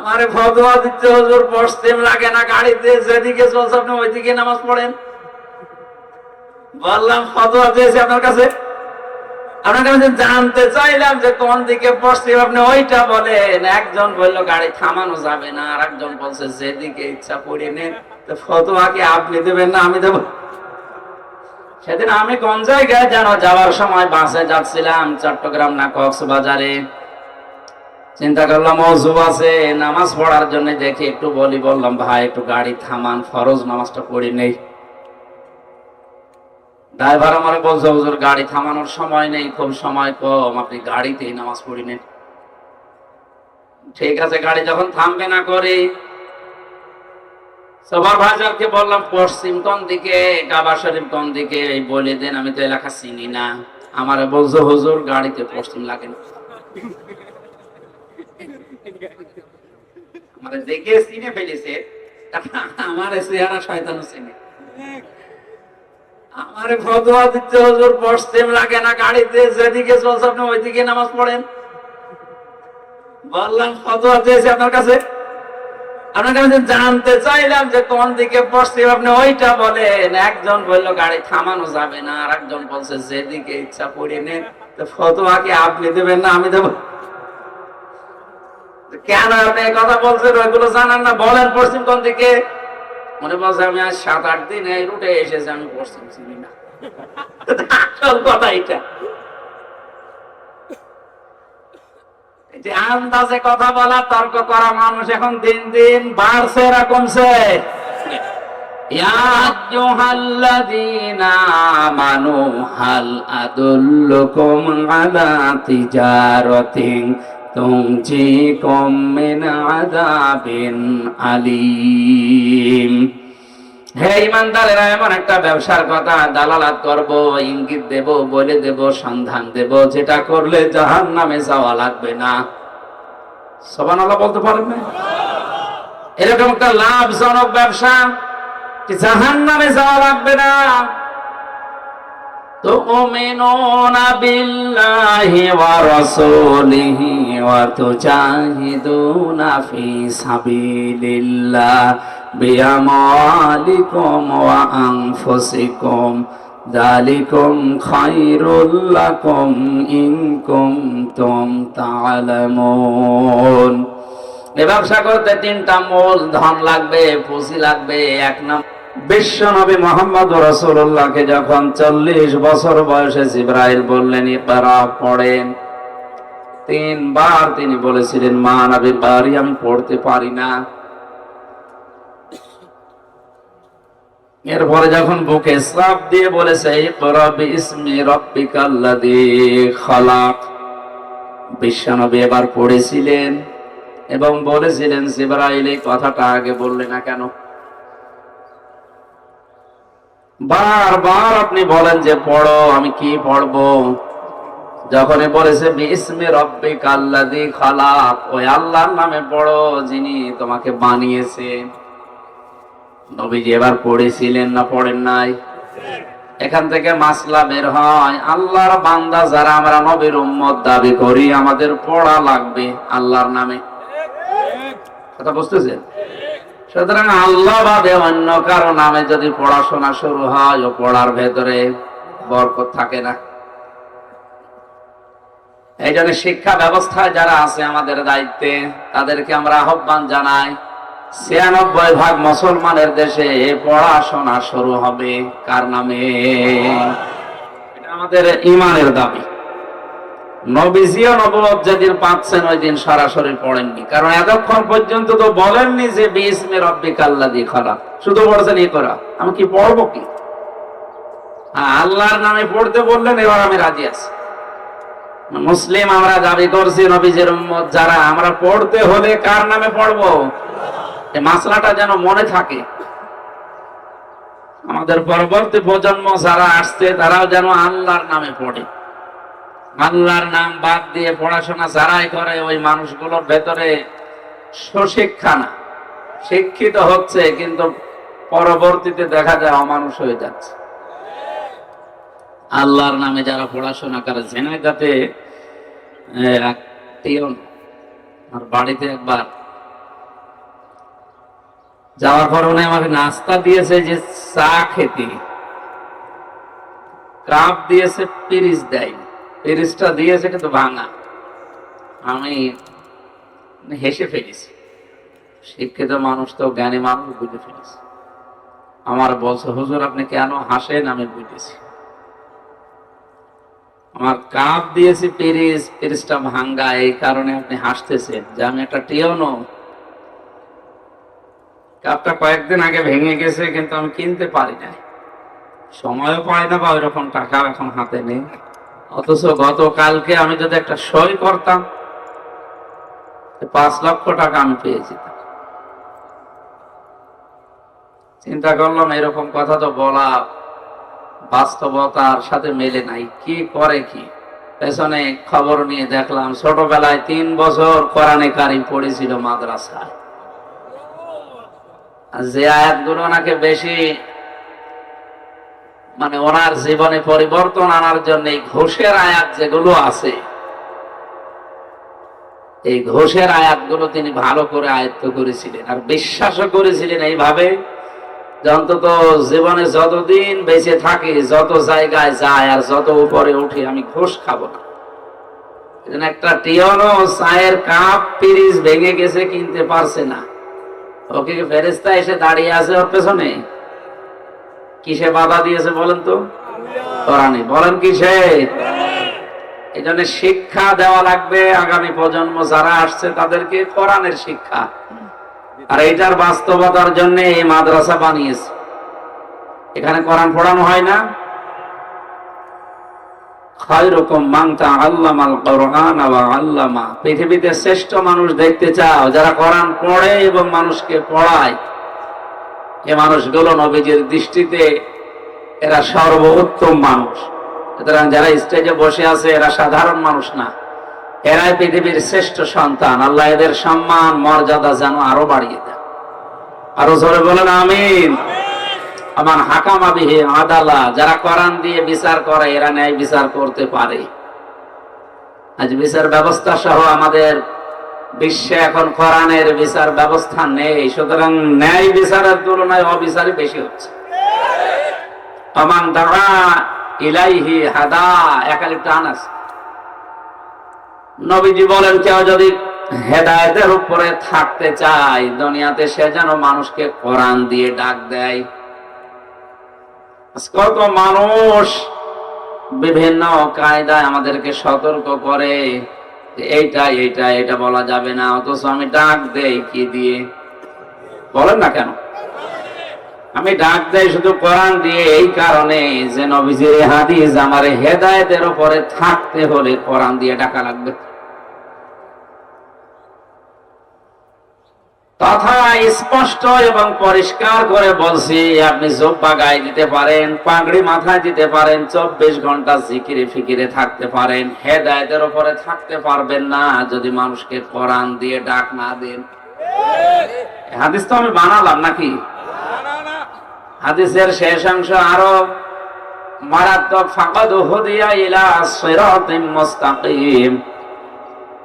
আমারে ফতোয়া দিচ্ছে হুজুর পশ্চিম লাগে না গাড়িতে, যেদিকে চলছে আপনি ওইদিকে নামাজ পড়েন। বললাম ফতোয়া দিয়েছি আপনার কাছে, আপনার কাছে জানতে চাইলাম যে কোন দিকে পশ্চিম, আপনি ওইটা বলেন। একজন বললো গাড়ি থামানো যাবে না, আর একজন বলছে যেদিকে ইচ্ছা পড়ে নেন। তো ফতোয়া কি আপনি দেবেন না আমি দেবো? সেদিন আমি কোন জায়গায় যেন যাওয়ার সময় বাসে যাচ্ছিলাম, চট্টগ্রাম না কক্সবাজারে। চিন্তা করলাম ওযু আছে, নামাজ পড়ার জন্য দেখি একটু বললাম ভাই একটু গাড়ি থামান, ফরজ নামাজটা পড়ি নেই। ড্রাইভার আমার বলছে হুজুর গাড়ি থামানোর সময় নেই, খুব সময় কম, আপনি গাড়িতেই নামাজ পড়ি নেন। ঠিক আছে, গাড়ি যখন থামবে না করে সুপারভাইজারকে বললাম পশ্চিম কোন দিকে, কাবা শরীফ কোন দিকে বলে দেন, আমি তো এলাকা চিনি না। আমার বলছে হুজুর গাড়িতে পশ্চিম লাগে না। আমার দেখে চিনে ফেলেছে, আমার চেহারা শয়তান চিনে। আমার ফতোয়া দিচ্ছে হুজুর পশ্চিম লাগে না গাড়িতে, যেদিকে চলছে আপনি ওইদিকে নামাজ পড়েন। বললাম ফতোয়া দিয়েছি আপনার কাছে, আপনার কাছে জানতে চাইলাম যে কোন দিকে পশ্চিম, আপনি ওইটা বলেন। একজন বললো গাড়ি থামানো যাবে না, আর একজন বলছে যেদিকে ইচ্ছা পড়ে নেন। তো ফতোয়া কি আপনি দেবেন না আমি দেবো? কেন আপনি এই কথা বলছেন, ওইগুলো জানান না, বলেন পশ্চিম কোন দিকে। মনে বলছে আমি আজ 7-8 দিন এই রুটে এসেছি, আমি পশ্চিম চিনি না। আসল কথা এটা। আন্দাজে কথা বলা, তর্ক করা মানুষ এখন দিন দিন বাড়ছে না কমছে? ইয়া আইয়ুহাল্লাযীনা আমানু হাল আদুল্লুকুম আলা তিজারাতিন তুনজিকুম মিন আযাবিন আলীম। হে ঈমানদারেরা, এমন একটা ব্যবসার কথা দালালাত করব, ইঙ্গিত দেব, বলে দেব, সন্ধান দেব, যেটা করলে জাহান্নামে যাওয়া লাগবে না। সুবহানাল্লাহ বলতে পারেন না? এরকম একটা লাভজনক ব্যবসা, জাহান্নামে যাওয়া লাগবে না। তুমিনুনা বিল্লাহি ওয়া রাসূলিহি ওয়া তুজাহিদুনা ফি সাবিলিল্লাহ বিআমওয়ালিকুম ওয়া আনফুসিকুম যালিকুম খায়রুল লাকুম ইন কুনতুম তা'লামুন। এই ব্যবসা করতে 3টা মূল ধন লাগবে, পুঁজি লাগবে। এক নম্বর, বিশ্ব নবী মুহাম্মদ রাসূলুল্লাহকে যখন 40 বছর বয়সে জিবরাইল বললেন ইকরা পড়েন, 3 বার তিনি বলেছিলেন মা নবী পারি, আমি পড়তে পারি না। এরপরে যখন বুকে চাপ দিয়ে বলেছে ইকরা বিইসমি রাব্বিকাল্লাযী খালাক, বিশ্ব নবী এবার পড়েছিলেন এবং বলেছিলেন জিবরাইল এই কথাটা আগে বললে না কেন? বারবার আপনি বলেন যে পড়ো, আমি কি পড়বো? যখনই বলেছে বিইসমি রাব্বিকাল্লাযী খালাক, ওই আল্লাহর নামে পড়ো যিনি তোমাকে বানিয়েছে। নবীজি এবার পড়েছিলেন না পড়েন নাই? এখান থেকে মাসলা বের হয়, আল্লাহর বান্দা যারা আমরা নবীর উম্মত দাবি করি, আমাদের পড়া লাগবে আল্লাহর নামে। কথা বুঝতেছেন? সুতরাং আল্লাহ বাদে অন্য কারো নামে যদি পড়াশোনা শুরু হয়, ও পড়ার ভেতরে বরকত থাকে না। এই জন্য শিক্ষা ব্যবস্থায় যারা আছে আমাদের দায়িত্বে, তাদেরকে আমরা আহ্বান জানাই, 96% মুসলমানের দেশে পড়াশোনা শুরু হবে কার নামে? এটা আমাদের ঈমানের দাবি। নবীজিও নবুয়ত যেদিন পাচ্ছেন ওই দিন সরাসরি পড়েননি, কারণ এতক্ষণ পর্যন্ত তো বলেননি যে বিইসমি রাব্বিকাল্লাযী খালাক, শুধু বলছেন ইকরা। আমি কি পড়বো কি? আল্লাহর নামে পড়তে বললেন, এবার আমি রাজি আছি। মুসলিম আমরা দাবি করছি, নবীজির উম্মত যারা, আমরা পড়তে হলে কার নামে পড়বো? এই মাসলাটা যেন মনে থাকে। আমাদের পরবর্তী প্রজন্ম যারা আসছে, তারাও যেন আল্লাহর নামে পড়ে। আল্লাহর নাম বাদ দিয়ে পড়াশোনা যারাই করে, ওই মানুষগুলোর ভেতরে সুশিক্ষা না, শিক্ষিত হচ্ছে কিন্তু পরবর্তীতে দেখা যায় অমানুষ হয়ে যাচ্ছে। আল্লাহর নামে যারা পড়াশোনা করে, ঝিনাইদহে আর বাড়িতে একবার যাওয়ার পর উনি আমাকে নাস্তা দিয়েছে, যে চা খেতে কাপ দিয়েছে, পিরিচ দেয়, পিরিচটা দিয়েছে কিন্তু ভাঙা। আমি হেসে ফেলেছি, শিক্ষিত মানুষ তো, জ্ঞানী মানুষ, বুঝে ফেলেছি। আমার বলছে, হুজুর আপনি কেন হাসেন? আমি বুঝেছি, আমার কাপ দিয়েছি পিরিচ, পিরিচটা ভাঙ্গা, এই কারণে আপনি হাসতেছেন যে আমি একটা টিয়নো। কাপটা কয়েকদিন আগে ভেঙে গেছে, কিন্তু আমি কিনতে পারি না, সময়ও পাই না, বা ওইরকম টাকা এখন হাতে নেই। অথচ গতকালকে আমি যদি একটা সই করতাম, 5 লক্ষ টাকা আমি পেয়েছি। চিন্তা করলাম এরকম কথা তো বলা বাস্তবতার সাথে মেলে নাই, কি করে কি। পেছনে খবর নিয়ে দেখলাম ছোটবেলায় 3 বছর কোরআনে কারিম পড়েছিল মাদ্রাসায়। যে আয়াতগুলো ওনাকে বেশি, মানে ওনার জীবনে পরিবর্তন আনার জন্য এই ঘোষের আয়াত যেগুলো আছে, এই ঘোষের আয়াতগুলো তিনি ভালো করে আয়ত্ত করেছিলেন, আর বিশ্বাসও করেছিলেন এইভাবে যে অন্তত জীবনে যতদিন বেঁচে থাকে, যত জায়গায় যায় আর যত উপরে উঠি, আমি ঘোষ খাবো না। একটা টিয়নো চায়ের কাপ পিরিচ ভেঙে গেছে, কিনতে পারছে না, ওকে ফেরেশতা এসে দাঁড়িয়ে আছে ওর পেছনে। কিসে বাধা দিয়েছে বলেন তো? কোরআনে। বলেন কিসে? এই জন্য শিক্ষা দেওয়া লাগবে আগামী প্রজন্ম যারা আসছে তাদেরকে কোরআনের শিক্ষা, আর এইটার বাস্তবতার জন্য এই মাদ্রাসা বানিয়েছে। এখানে কোরআন পড়ানো হয় না? খায়রুকুম মান তাআল্লামাল কোরআন ওয়া আল্লামা। পৃথিবীতে শ্রেষ্ঠ মানুষ দেখতে চাও যারা কোরআন পড়ে এবং মানুষকে পড়ায়, এই মানুষগুলো নবীজির দৃষ্টিতে এরা সর্বোত্তম মানুষ। সুতরাং যারা স্টেজে বসে আছে এরা সাধারণ মানুষ না, এরাই পৃথিবীর শ্রেষ্ঠ সন্তান। আল্লাহ এদের সম্মান মর্যাদা যেন আরো বাড়িয়ে দেন। আরো জোরে বলেন আমিন। আমার হাকামা বিহি আদালা, যারা কোরআন দিয়ে বিচার করে এরা ন্যায় বিচার করতে পারে। আজ বিচার ব্যবস্থা সহ আমাদের বিশ্বে এখন কোরআনের বিচার ব্যবস্থা নেই, সুতরাং ন্যায় বিচারের তুলনায় অবিচারই বেশি হচ্ছে। আমান দাআ ইলাইহি হাদা, একালিপ্ত আনাস। নবীজি বলেন কেউ যদি হেদায়েতের উপরে থাকতে চায় দুনিয়াতে, সে যেন মানুষকে কোরআন দিয়ে ডাক দেয়। কত মানুষ বিভিন্ন কায়দায় আমাদেরকে সতর্ক করে, এইটা বলা যাবে না, অথচ আমি ডাক দেই কি দিয়ে? বলেন না কেন? আমি ডাক দেই শুধু কোরআন দিয়ে, এই কারণে যে নবীজির হাদিস আমার হেদায়েতের উপরে থাকতে হলে কোরআন দিয়ে ডাকা লাগবে। তথা স্পষ্ট এবং পরিষ্কার করে বলছি, আপনি জুব্বা গায়ে দিতে পারেন, পাগড়ি মাথায় দিতে পারেন, 24 ঘন্টা জিকিরে ফিকিরে থাকতে পারেন, হেদায়েতের উপরে থাকতে পারবেন না যদি মানুষকে কোরআন দিয়ে ডাক না দেন। হাদিস তো আমি বানালাম নাকি? হাদিসের শেষ অংশ আরো মারাত্মক, ফাকাদ হুদিয়া ইলা সিরাতিম মুস্তাকিম।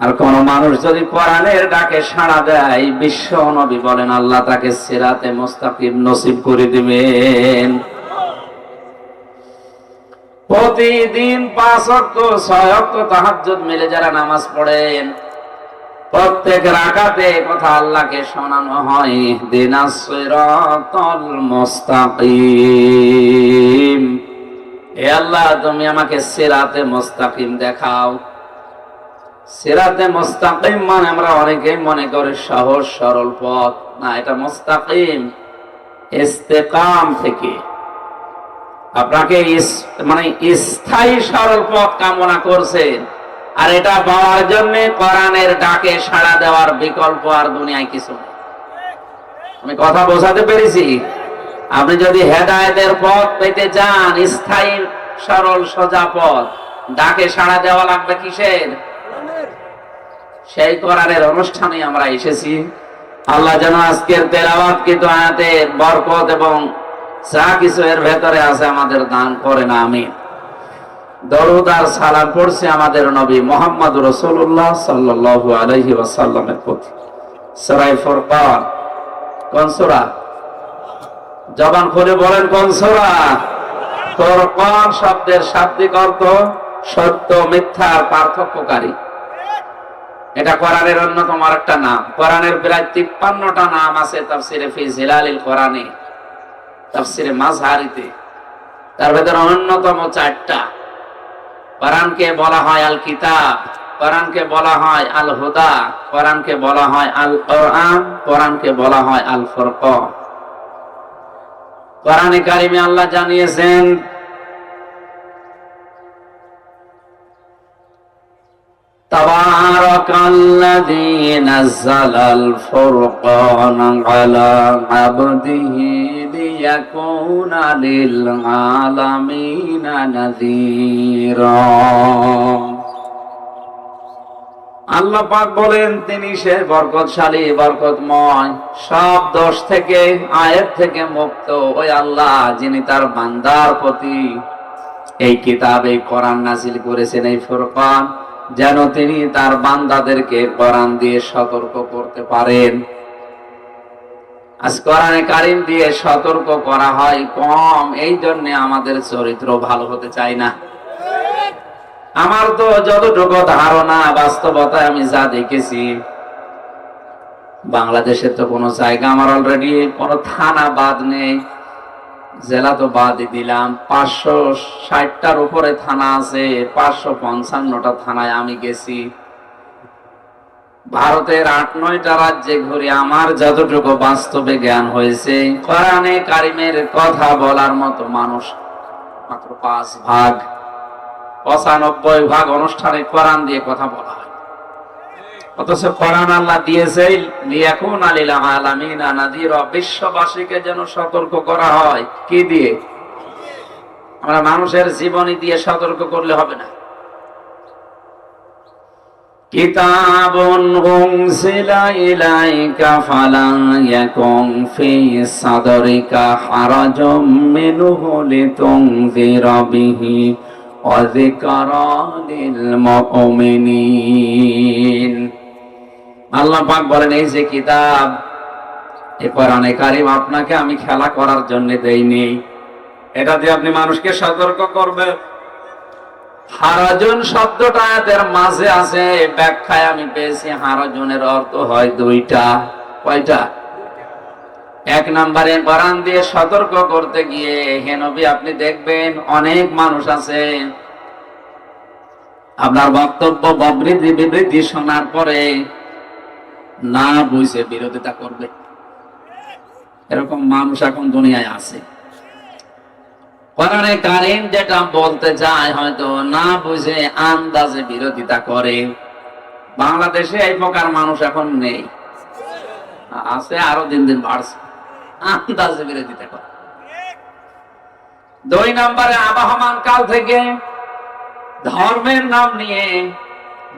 আর কোন মানুষ যদি কোরআনের ডাকে সাড়া দেয়, বিশ্ব নবী বলেন আল্লাহ তাকে সিরাতে মুস্তাকিম নসিব করে দিবেন। প্রতিদিন 5 ওয়াক্ত 6 ওয়াক্ত তাহাজ্জুদ মিলে যারা নামাজ পড়েন, প্রত্যেক রাকাতে কথা আল্লাহকে শোনানো হয়, ইহদিনাস সিরাতাল মুস্তাকিম। হে আল্লাহ তুমি আমাকে সিরাতে মুস্তাকিম দেখাও। সিরাতে মুস্তাকিম মানে আমরা অনেকেই মনে করি সহজ সরল পথ, না, এটা মুস্তাকিম ইস্তেকাম থেকে। আপনাকে মানে স্থায়ী সরল পথ কামনা করছেন, আর এটা পাওয়ার জন্য কোরআনের ডাকে সাড়া দেওয়ার বিকল্প আর দুনিয়ায় কিছু নেই। আমি কথা বোঝাতে পেরেছি? আপনি যদি হেদায়েতের পথ পেতে চান, স্থায়ী সরল সোজা পথ, ডাকে সাড়া দেওয়া লাগবে কিসের? সেই কোরআনের অনুষ্ঠানে আমরা এসেছি। আল্লাহ যেন আজকের তেলাওয়াতকৃত আয়াতের বরকত এবং যা কিছু এর ভেতরে আছে আমাদের দান করেন, আমিন। দরুদ আর সালাম পড়ছি আমাদের নবী মুহাম্মদ রাসূলুল্লাহ সাল্লাল্লাহু আলাইহি ওয়াসাল্লামের প্রতি। সূরা ফুরকান কোন সূরা? জবান খুলে বলেন কোন সূরা? ফুরকান শব্দের শাব্দিক অর্থ সত্য মিথ্যার পার্থক্যকারী। এটা কোরআনের অন্যতম আরেকটা নাম। কোরআনের প্রায় 53টা নাম আছে তাফসিরে ফি জিলালিল কোরআনে, তাফসিরে মাযহারিতে। তার ভেতরে অন্যতম 4টা। কোরআনকে বলা হয় আল কিতাব, কোরআনকে বলা হয় আল হুদা, কোরআনকে বলা হয় আল কোরআন, কোরআনকে বলা হয় আল ফুরকান। কোরআনে কারিমে আল্লাহ জানিয়েছেন তাবারাকাল্লাযী নাযালাল ফুরকানা আলা আবদিহি লিয়াকুনা লিল আলামিনা নাযীরা। আল্লাহ পাক বলেন তিনি সে বরকতশালী বরকতময়, সব দোষ থেকে আয়াত থেকে মুক্ত ওই আল্লাহ যিনি তার বান্দার প্রতি এই কিতাব এই কোরআন নাযিল করেছেন, এই ফুরকান, যেন তিনি তার বান্দাদেরকে কোরআন দিয়ে সতর্ক করতে পারেন। আজ কোরআনে কারিম দিয়ে সতর্ক করা হয় কম, এই জন্য আমাদের চরিত্র ভালো হতে চায় না। আমার তো যতটুকু ধারণা, বাস্তবতায় আমি যা দেখেছি, বাংলাদেশের তো কোনো জায়গা আমার অলরেডি কোনো থানা বাদ নেই, জেলা তো বাদই দিলাম। 560টার উপরে থানা আছে, 555টা থানায় আমি গেছি। ভারতের 8-9টা রাজ্যে ঘুরে আমার যতটুকু বাস্তবে জ্ঞান হয়েছে, কোরআনে কারিমের কথা বলার মতো মানুষ মাত্র 5 ভাগ। 95 ভাগ অনুষ্ঠানে কোরআন দিয়ে কথা বলা হয়। অথচ কোরআন আল্লাহ দিয়েছে লিয়াকুনা লিল আলামিনা নাযীরা, বিশ্ববাসীকে যেন সতর্ক করা হয়। কি দিয়ে? আমরা মানুষের জীবনী দিয়ে সতর্ক করলে হবে না। কিতাবুন উনজিলা ইলাইকা ফালা ইয়াকুন ফি সাদরিকা হারাজুম মিনহু লিতুনযিরা বিহি ওয়া যিকরা লিল মুমিনিন। আল্লাহ পাক বলেন এই যে কিতাব, এই কোরআনে কারিম আপনাকে আমি খেলা করার জন্য দেইনি, এটা দিয়ে আপনি মানুষকে সতর্ক করবেন। হারাজুন শব্দটা আয়াতের মাঝে আছে, ব্যাখ্যায় আমি পেয়েছি হারাজুনের অর্থ হয় 2টা। কয়টা? 1 নম্বরে কোরআন দিয়ে সতর্ক করতে গিয়ে হে নবী আপনি দেখবেন অনেক মানুষ আছে আপনার বক্তব্য বিবৃতি শোনার পরে না বুঝে বিরোধিতা করবে। এরকম মানুষ এখন দুনিয়ায় আছে। কোরআনে কারীম যেটা বলতে চায় হয়তো না বুঝে আন্দাজে বিরোধিতা করে। বাংলাদেশে এই প্রকার মানুষ এখন নেই, আছে, আরো দিন দিন বাড়ছে, আন্দাজে বিরোধিতা করে। 2 নম্বরে আবহমান কাল থেকে ধর্মের নাম নিয়ে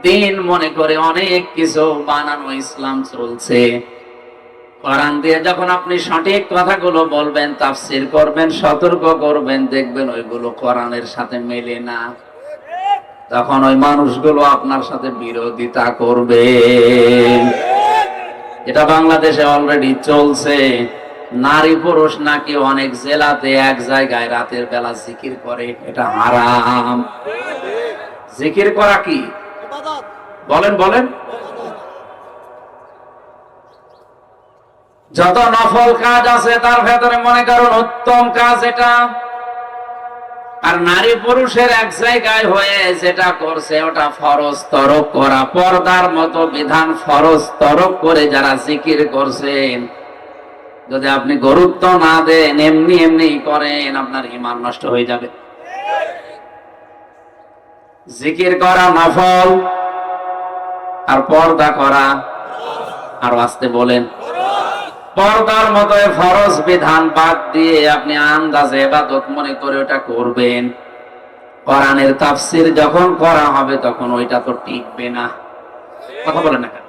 দিন মনে করে অনেক কিছু বানানো ইসলাম চলছে। কোরআন দিয়ে যখন আপনি সঠিক কথাগুলো বলবেন, তাফসীর করবেন, সতর্ক করবেন, দেখবেন ওইগুলো কোরআনের সাথে মেলে না, তখন ওই মানুষগুলো আপনার সাথে বিরোধিতা করবে। এটা বাংলাদেশে অলরেডি চলছে। নারী পুরুষ নাকি অনেক জেলাতে এক জায়গায় রাতের বেলা জিকির করে, এটা হারাম। জিকির করা কি? বলেন বলেন। যত নফল কাজ আছে তার ভেতরে মনে করুন উত্তম কাজ এটা। আর নারী পুরুষের এক জায়গায় হয়ে যেটা করছে ওটা ফরজ তরক করা, পর্দার মতো বিধান ফরজ তরক করে যারা জিকির করছেন, যদি আপনি গুরুত্ব না দেন, এমনি এমনি করেন, আপনার ঈমান নষ্ট হয়ে যাবে। জিকির করা নফল, আর পর্দা করা, আর আস্তে বলেন, পর্দার মতো ফরজ বিধান বাদ দিয়ে আপনি আন্দাজে ইবাদত মনে করে ওটা করবেন। কোরআনের তাফসীর যখন করা হবে তখন ওইটা তো টিকবে না। কথা বলেন না কেন?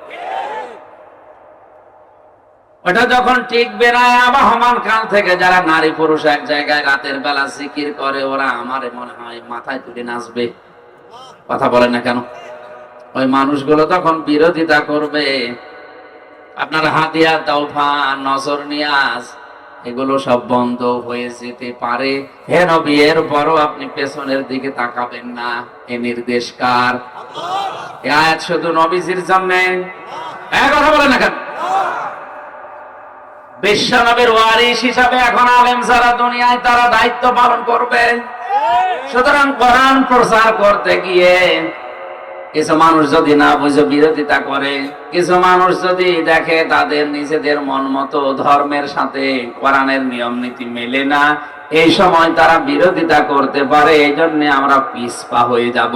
ওটা যখন টিকবে না, আবহমান কাল থেকে যারা নারী পুরুষ এক জায়গায় রাতের বেলা জিকির করে, ওরা আমারে মনে হয় মাথায় তুলে নাচবে। কথা বলেন না কেন? ওই মানুষগুলো তখন বিরোধিতা করবে। আপনার হাদিয়া, তাওফা, নজর নিয়াজ, এগুলো সব বন্ধ হয়ে যেতে পারে। হে নবী, এর পরও আপনি পেছনের দিকে তাকাবেন না। এ নির্দেশ কার? এ আয়াত শুধু নবীজির জন্য? কথা বলে না কেন? বিশ্বনবীর ওয়ারিস হিসাবে এখন আলেম যারা দুনিয়ায়, তারা দায়িত্ব পালন করবে। সুতরাং কোরআন প্রচার করতে গিয়ে কিছু মানুষ যদি না বুঝে বিরোধিতা করে, কিছু মানুষ যদি দেখে তাদের নিজেদের মন মতো ধর্মের সাথে কোরআনের নিয়ম নীতি মেলে না, এই সময় তারা বিরোধিতা করতে পারে। এই জন্য আমরা পিছপা হয়ে যাব।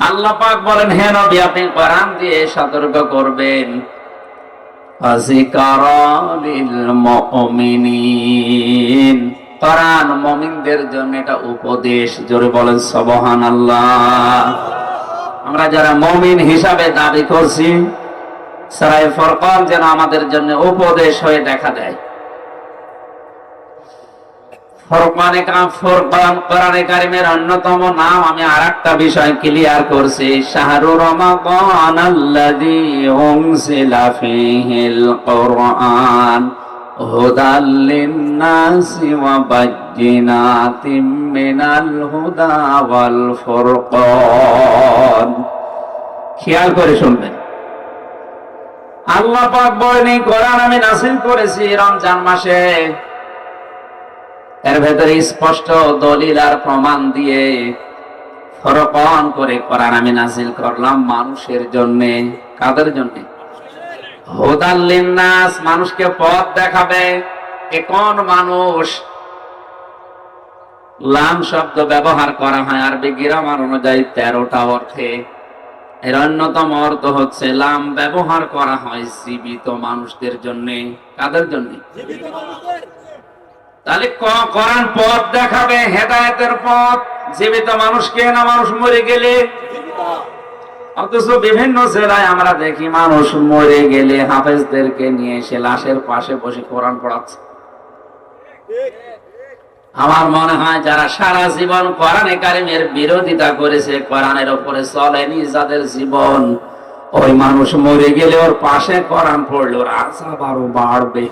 আল্লাহ পাক বলেন, হে নবী, আপনি কোরআন দিয়ে সতর্ক করবেন। যিকরা লিল মুমিনিন, কোরআন মুমিনদের জন্য এটা উপদেশ। জোরে বলেন সুবহানাল্লাহ। আমরা যারা মুমিন হিসাবে দাবি করছি, সূরা ফুরকান যেন আমাদের জন্য উপদেশ হয়ে দেখা দেয়। ফুরকান কোরআনে কারীমের অন্যতম নাম। আমি আরেকটা বিষয় ক্লিয়ার করছি, শাহরু রমাদান আল্লাযী উনজিলা ফীহিল কুরআন হুদাল লিন-নাসি ওয়া বায়্যিনাতিম মিনাল হুদা ওয়াল ফুরকান। খেয়াল করে শুনবেন, আল্লাহ পাক বলেন, এই কোরআন আমি নাযিল করেছি রমজান মাসে। এর ভেতরে স্পষ্ট দলিল আর প্রমাণ দিয়ে ফুরকান করে কোরআন আমি নাযিল করলাম মানুষের জন্য। কাদের জন্য? হুদাল লিন-নাস, মানুষকে পথ দেখাবে। এ কোন মানুষ? লাম শব্দ ব্যবহার করা হয় আরবি গ্রামার অনুযায়ী 13টা অর্থে। এর অন্যতম অর্থ হচ্ছে লাম ব্যবহার করা হয় জীবিত মানুষদের জন্য। কাদের জন্য? জীবিত মানুষদের। তাহলে কোরআন পথ দেখাবে, হেদায়েতের পথ। জীবিত মানুষকে না মানুষ মরে গেলে? অথচ বিভিন্ন জেলায় আমরা দেখি মানুষ মরে গেলে হাফেজদেরকে নিয়ে এসে লাশের পাশে বসে কোরআন পড়াচ্ছে। আমার মনে হয় যারা সারা জীবন কোরআনে কারীমের বিরোধিতা করেছে, কোরআনের উপরে চলেনি যাদের জীবন, ওই মানুষ মরে গেলে ওর পাশে কোরআন পড়লে ওর আযাব আরো বাড়বে।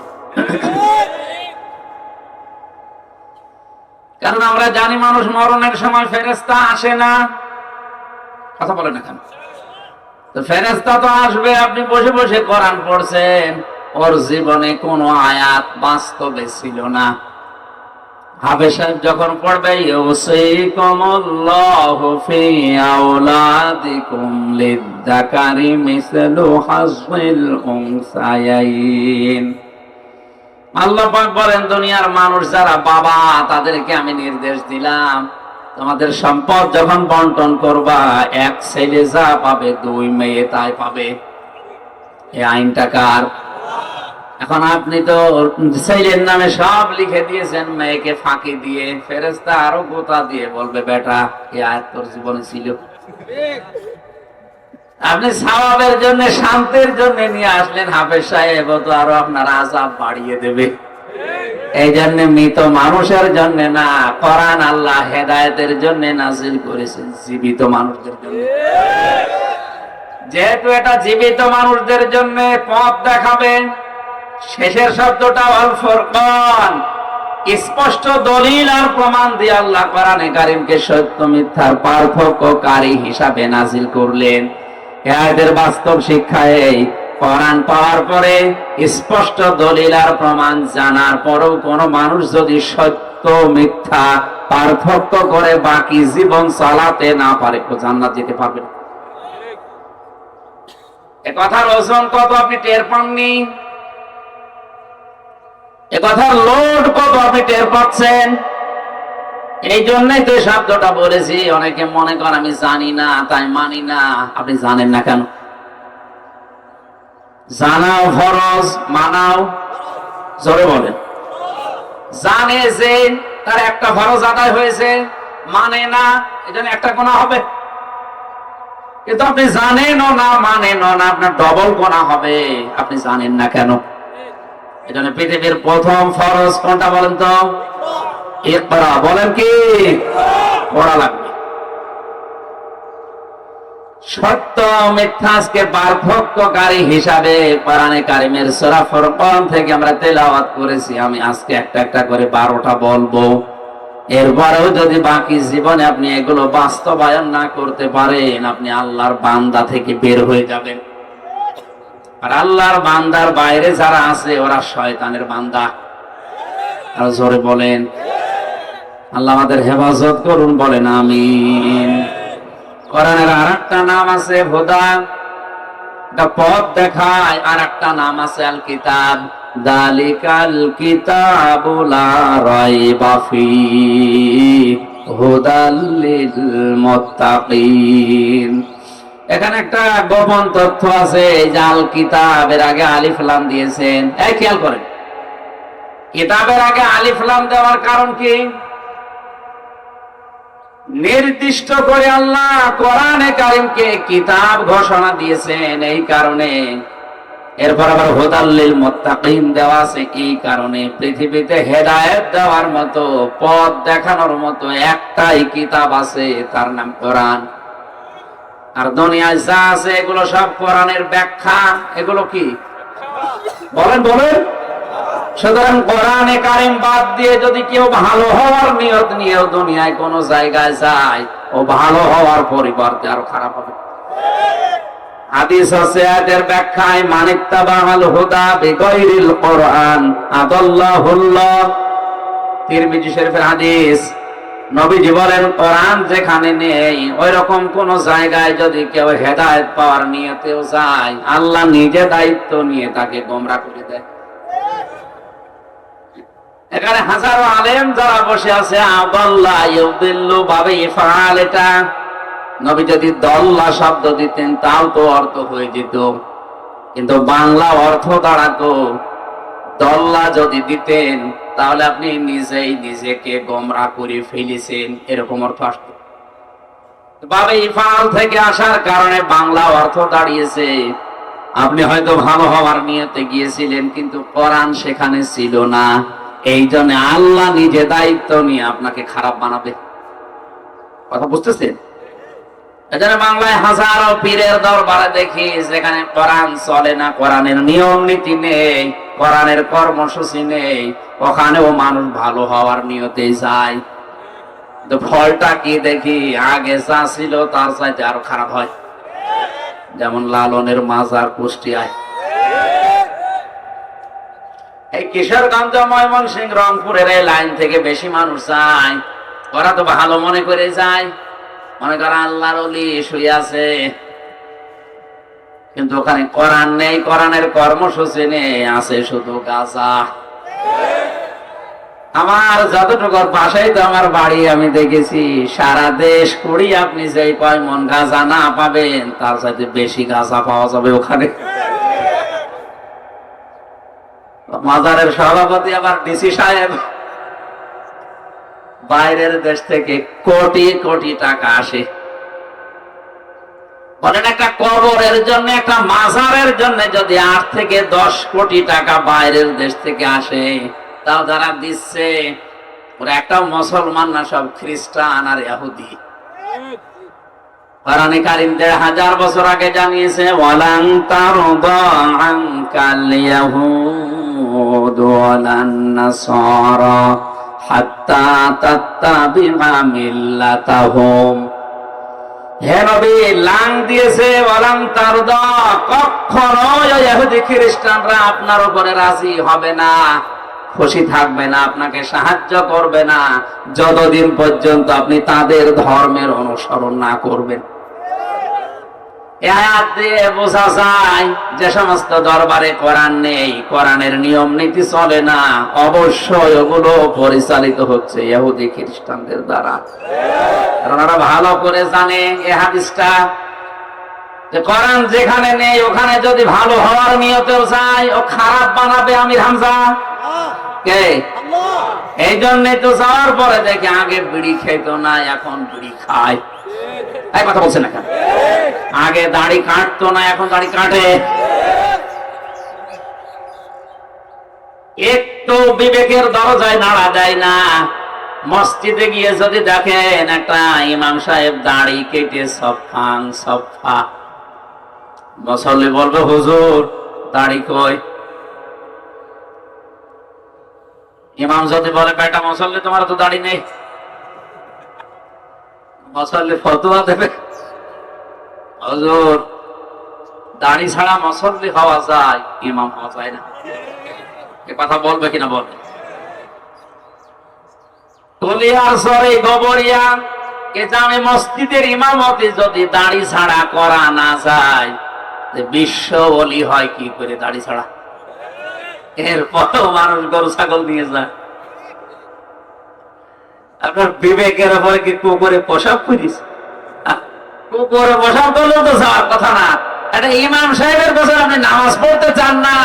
কারণ আমরা জানি মানুষ মরণের সময় ফেরেশতা আসে না। কথা বলে না কেন? তো ফেরেশতা তো আসবে। আপনি বসে বসে কোরআন পড়ছেন, ওর জীবনে কোনো আয়াত বাস্তবে ছিল না। হাফেজ সাহেব যখন পড়বে, ইউসিকুমুল্লাহু ফি আওলাদিকুম লিয-যাকারি মিসলু হাযযিল উনসায়াইন। আল্লাহ পাক বলেন, দুনিয়ার মানুষ যারা বাবা, তাদেরকে আমি নির্দেশ দিলাম, তোমাদের সম্পদ যখন বন্টন করবা, এক ছেলে যা পাবে 2 মেয়ে তাই পাবে। এই আইনটা কার? এখন আপনি তো ছেলের নামে সব লিখে দিয়েছেন, মেয়েকে ফাঁকি দিয়ে। ফেরেশতা আরো গোতা দিয়ে বলবে, বেটা এই আয়াত তোর জীবনে ছিল। আপনি সওয়াবের জন্য, শান্তির জন্য নিয়ে আসলেন, হাফেজ সাহেব তো আরো আপনার আযাব বাড়িয়ে দেবে। এই জন্য মৃত মানুষের জন্য না, কোরআন আল্লাহ হেদায়েতের জন্য নাযিল করেছেন, জীবিত মানুষদের জন্য। যেহেতু এটা জীবিত মানুষদের জন্য পথ দেখাবে, শেষের শব্দটা আল ফুরকান, স্পষ্ট দলিল আর প্রমাণ দিয়ে আল্লাহ কোরআনে কারীমকে সত্য মিথ্যার পার্থক্যকারী হিসাবে নাযিল করলেন। এদের বাস্তব শিক্ষা এই, কোরআন পাওয়ার পরে স্পষ্ট দলিল আর প্রমাণ জানার পরেও কোন মানুষ যদি সত্য মিথ্যা পার্থক্য করে বাকি জীবন চালাতে না পারে, তো জান্নাত যেতে পারবে না। এ কথার ওজন কত আপনি টের পাননি? এ কথার লোড কত আপনি টের পাচ্ছেন? এই জন্যই তো শব্দটা বলেছি। অনেকে মনে করেন আমি জানি না তাই মানি না। আপনি জানেন না কেন? জানাও ফরজ, মানাও জোরে বলেন। জানে যে তার একটা ফরজ আদায় হয়েছে, মানে না, এজন্য একটা গুনাহ হবে। কিন্তু আপনি জানেনও না, মানেনও না, আপনার ডবল গুনাহ হবে। আপনি জানেন না কেন? এজন্য পৃথিবীর প্রথম ফরজ কোনটা বলেন তো? ইকরা। বলেন কি? পড়া লাগবে। সত্য মিথ্যা আজকে পার্থক্যকারী হিসাবে কোরআনে কারিমের সূরা ফুরকান থেকে আমরা তেলাওয়াত করেছি। আমি আজকে একটা একটা করে 12টা বলবো। এরপরেও যদি বাকি জীবনে আপনি এগুলো বাস্তবায়ন না করতে পারেন, আপনি আল্লাহর বান্দা থেকে বের হয়ে যাবেন। আর আল্লাহর বান্দার বাইরে যারা আছে ওরা শয়তানের বান্দা। আর জোরে বলেন, আল্লাহ আমাদের হেফাজত করুন, বলেন আমিন। কোরআনের আরেকটা নাম আছে হুদা, এটা পথ দেখায়। আর একটা নাম আছে আল কিতাব, যালিকাল কিতাবু লা রাইবা ফীহি হুদাল লিল মুত্তাকিন। এখানে একটা গোপন তথ্য আছে, যে আল কিতাবের আগে আলিফ লাম দিয়েছেন। এই খেয়াল করেন, কিতাবের আগে আলিফ লাম দেওয়ার কারণ কি? নির্দিষ্ট করে আল্লাহ কোরআনে কারিমকে কিতাব ঘোষণা দিয়েছেন এই কারণে। এরপর আবার হুদাল লিল মুত্তাকিন দেওয়া আছে এই কারণে। পৃথিবীতে হেদায়েত দেওয়ার মতো, পথ দেখানোর মতো একটাই কিতাব আছে, তার নাম কোরআন। আর দুনিয়ায় যা আছে এগুলো সব কোরআনের ব্যাখ্যা। এগুলো কি বলেন বলেন? সুতরাং কোরআনে কারিম বাদ দিয়ে যদি কেউ ভালো হওয়ার নিয়ত নিয়েও দুনিয়ায় কোন জায়গায় যায়, ও ভালো হওয়ার পরিবর্তে আরো খারাপ হবে। হাদিস আছে, এর ব্যাখ্যায় মানিত্তাবাল হুদা বিগাইরিল কোরআন আদাল্লাহুল্লাহ। তিরমিজি শরীফের হাদিস। নবীজি বলেন, কোরআন যেখানে নেই ওই রকম কোন জায়গায় যদি কেউ হেদায়েত পাওয়ার নিয়তেও যায়, আল্লাহ নিজে দায়িত্ব নিয়ে তাকে গোমরা করে দেয়। এখানে হাজারো আলেম যারা বসে আছে, আদাল্লা ইউদিল্লু বাবে ইফআল, এটা নবী যদি দল্লা শব্দ দিতেন তাও তো অর্থ হয়ে যেত, কিন্তু বাংলা অর্থ দাঁড়াতো দল্লা। যদি দিতেন তাহলে আপনি নিজেই নিজেকে গোমরা করে ফেলেছেন, এরকম অর্থ আসত। বাবে ইফআল থেকে আসার কারণে বাংলা অর্থ দাঁড়িয়েছে, আপনি হয়তো ভালো হওয়ার নিয়তে গিয়েছিলেন কিন্তু কোরআন সেখানে ছিল না, এই জন্য আল্লাহ নিজে দায়িত্ব নিয়ে আপনাকে খারাপ বানাবে। কথা বুঝতেছেন? এজন্য বাংলায় হাজারো পীরের দরবারে দেখি যেখানে কোরআন চলে না, কোরআনের নিয়ম নীতি নেই, কোরআনের কর্মসূচি নেই, ওখানেও মানুষ ভালো হওয়ার নিয়তে যায়। তো ফলটা কি দেখি, আগে যা ছিল তার চাইতে আরো খারাপ হয়। যেমন লালনের মাজার কুষ্টিয়ায়, এই কিশোরগঞ্জ, ময়মনসিংহ, রংপুরের এই লাইন থেকে বেশি মানুষ যায়। ওরা তো ভালো মনে করে যায়, মনে করে আল্লাহর ওলি শুয়ে আছে, কিন্তু ওখানে কোরআন নেই, কোরআনের কর্মসূচি নেই, আছে শুধু গাঁজা। আমার যতটুকু পাশেই তো আমার বাড়ি, আমি দেখেছি সারা দেশ করি আপনি যে কয় মন গাঁজা না পাবেন, তার সাথে বেশি গাঁজা পাওয়া যাবে ওখানে। মাজারের সভাপতি আবার ডিসি সাহেব, বাইরের দেশ থেকে কোটি কোটি টাকা আসে। বলেন, একটা কবরের জন্য, একটা মাজারের জন্য যদি 8 থেকে 10 কোটি টাকা বাইরের দেশ থেকে আসে, তাও যারা দিচ্ছে ওরা একটাও মুসলমান না, সব খ্রিস্টান আর ইহুদি। কোরআনে কারীম 1000 বছর আগে জানিয়েছে, ওয়ালান তারদা আনকাল ইয়াহুদ ওয়ালান নাসারা হাত্তা তাত্তাবিআ মিল্লাতাহুম। হে নবী, লাং দিয়েছে ওয়ালান তারদা, কখনো ইহুদি খ্রিস্টানরা আপনার উপরে রাজি হবে না, খুশি থাকবে না, আপনাকে সাহায্য করবে না, যতদিন পর্যন্ত আপনি তাদের ধর্মের অনুসরণ না করবেন। এই আয়াত দিয়ে বোঝা যায় যে সমস্ত দরবারে কোরআন নেই, কোরআনের নিয়ম নীতি চলে না, অবশ্যই ওগুলো পরিচালিত হচ্ছে ইহুদি খ্রিস্টানদের দ্বারা। কারণ ওরা ভালো করে জানে এই হাদিসটা, যে কোরআন যেখানে নেই ওখানে যদি ভালো হওয়ার নিয়তেও যায়, ও খারাপ বানাবে আমির হামজা কে? এই জন্যই তো যাওয়ার পরে দেখে আগে বিড়ি খেত না, এখন বিড়ি খায়। এই কথা বলছে না কেন? আগে দাড়ি কাটতো না, এখন দাড়ি কাটে। একটু বিবেকের দরজায় নাড়া দেয় না, মসজিদে গিয়ে যদি দেখেন একটা ইমাম সাহেব দাড়ি কেটে সফা, মুসল্লি বলবে হুজুর দাড়ি কই? ইমাম যদি বলে বেটা মুসল্লি তোমার তো দাড়ি নেই, মুসল্লি ফতোয়া দেবে হুজুর দাড়ি ছাড়া মুসল্লি হওয়া যায়, ইমাম হওয়া যায় না। এ কথা বলবে কিনা বলবে? গবরিয়া কে জামে মসজিদের ইমামতি যদি দাড়ি ছাড়া করা না যায়, বিশ্ব ওলি হয় কি করে দাড়ি ছাড়া? এরপরও মানুষ গরু ছাগল নিয়ে যায়। আপনার বিবেকের উপরে কি কুকুরে পোশাক করিস? কুকুরে পোশাক করলেও তো যাওয়ার কথা না। একটা ইমাম সাহেবের কাছে আপনি নামাজ পড়তে চান না,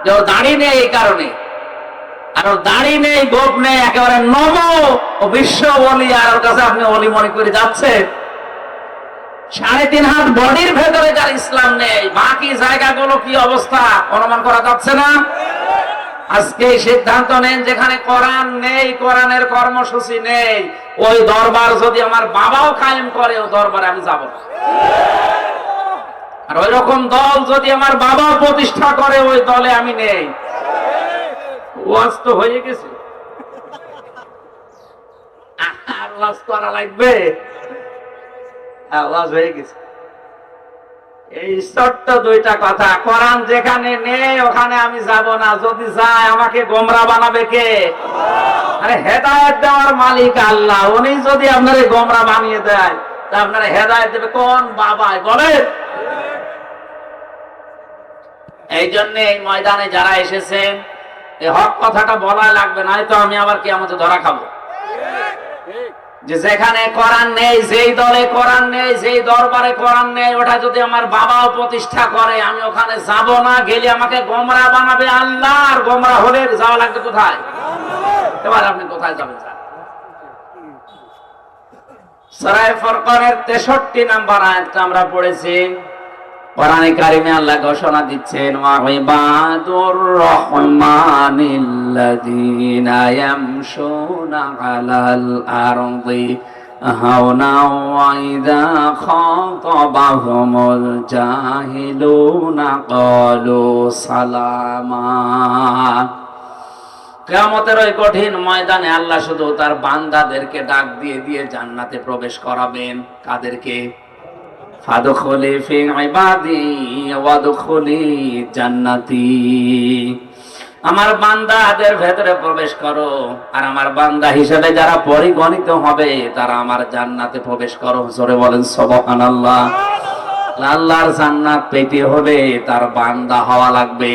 যে ওর দাড়ি নেই এই কারণে, আর ওর দাড়ি নেই, গোপ নেই, একেবারে নম ও বিশ্ব ওলি, আর ওর কাছে আপনি ওলি মনে করে যাচ্ছে। 3.5 হাত বডির ভেতরে যার ইসলাম নেই, বাকি জায়গাগুলো কি অবস্থা অনুমান করা যাচ্ছে না? আজকে সিদ্ধান্ত নেন, যেখানে কোরআন নেই, কোরআনের কর্মসূচি নেই, ওই দরবার যদি আমার বাবাও কায়েম করে, ওই দরবারে আমি যাব না। আর ওই রকম দল যদি আমার বাবাও প্রতিষ্ঠা করে, ওই দলে আমি নেই। ওয়াজ তো হয়ে গেছে, আর ওয়াজ করা লাগবে? ওয়াজ হয়ে গেছে। এই ছোট্ট 2টা কথা, কোরআন যেখানে নেই ওখানে আমি যাব না, যদি যাই আমাকে গোমরা বানাবে কে? আরে হেদায়েত দেওয়ার মালিক আল্লাহ, উনি যদি আপনারে গোমরা বানিয়ে দেয়, তা আপনারা হেদায়েত দেবে কোন বাবাই বলে? এই জন্য এই ময়দানে যারা এসেছেন, এই হক কথাটা বলা লাগবে, নয়তো আমি আবার কিয়ামতে ধরা খাবো। যে যেখানে কোরআন নেই, যেই দলে কোরআন নেই, যেই দরবারে কোরআন নেই, ওটা যদি আমার বাবাও প্রতিষ্ঠা করে, আমি ওখানে যাব না। গেলে আমাকে গোমরা বানাবে আল্লাহ, আর গোমরা হলে যাওয়া লাগবে কোথায়? এবার আপনি কোথায় যাবেন? সূরা ফুরকানের 63 নম্বর আয়াতটা আমরা পড়েছি। কোরআনে কারিমে আল্লাহ ঘোষণা দিচ্ছেন, ওয়া ইবাদুর রহমানিল্লাযীনা ইয়ামশুনা আলাল আরদি হাওনা ওয়া ইযা খাতাবাহুমুল জাহিলুনা ক্বালু সালামা। কিয়ামতের ওই কঠিন ময়দানে আল্লাহ শুধু তার বান্দাদেরকে ডাক দিয়ে দিয়ে জান্নাতে প্রবেশ করাবেন। কাদেরকে? ফাদখুলি ফি ইবাদি ওয়াদখুলি জান্নাতি। আমার বান্দাদের ভেতরে প্রবেশ করো, আর আমার বান্দা হিসেবে যারা পরিগণিত হবে তারা আমার জান্নাতে প্রবেশ করো। জোরে বলেন সুবহানাল্লাহ। আল্লাহর জান্নাত পেতে হলে তার বান্দা হওয়া লাগবে।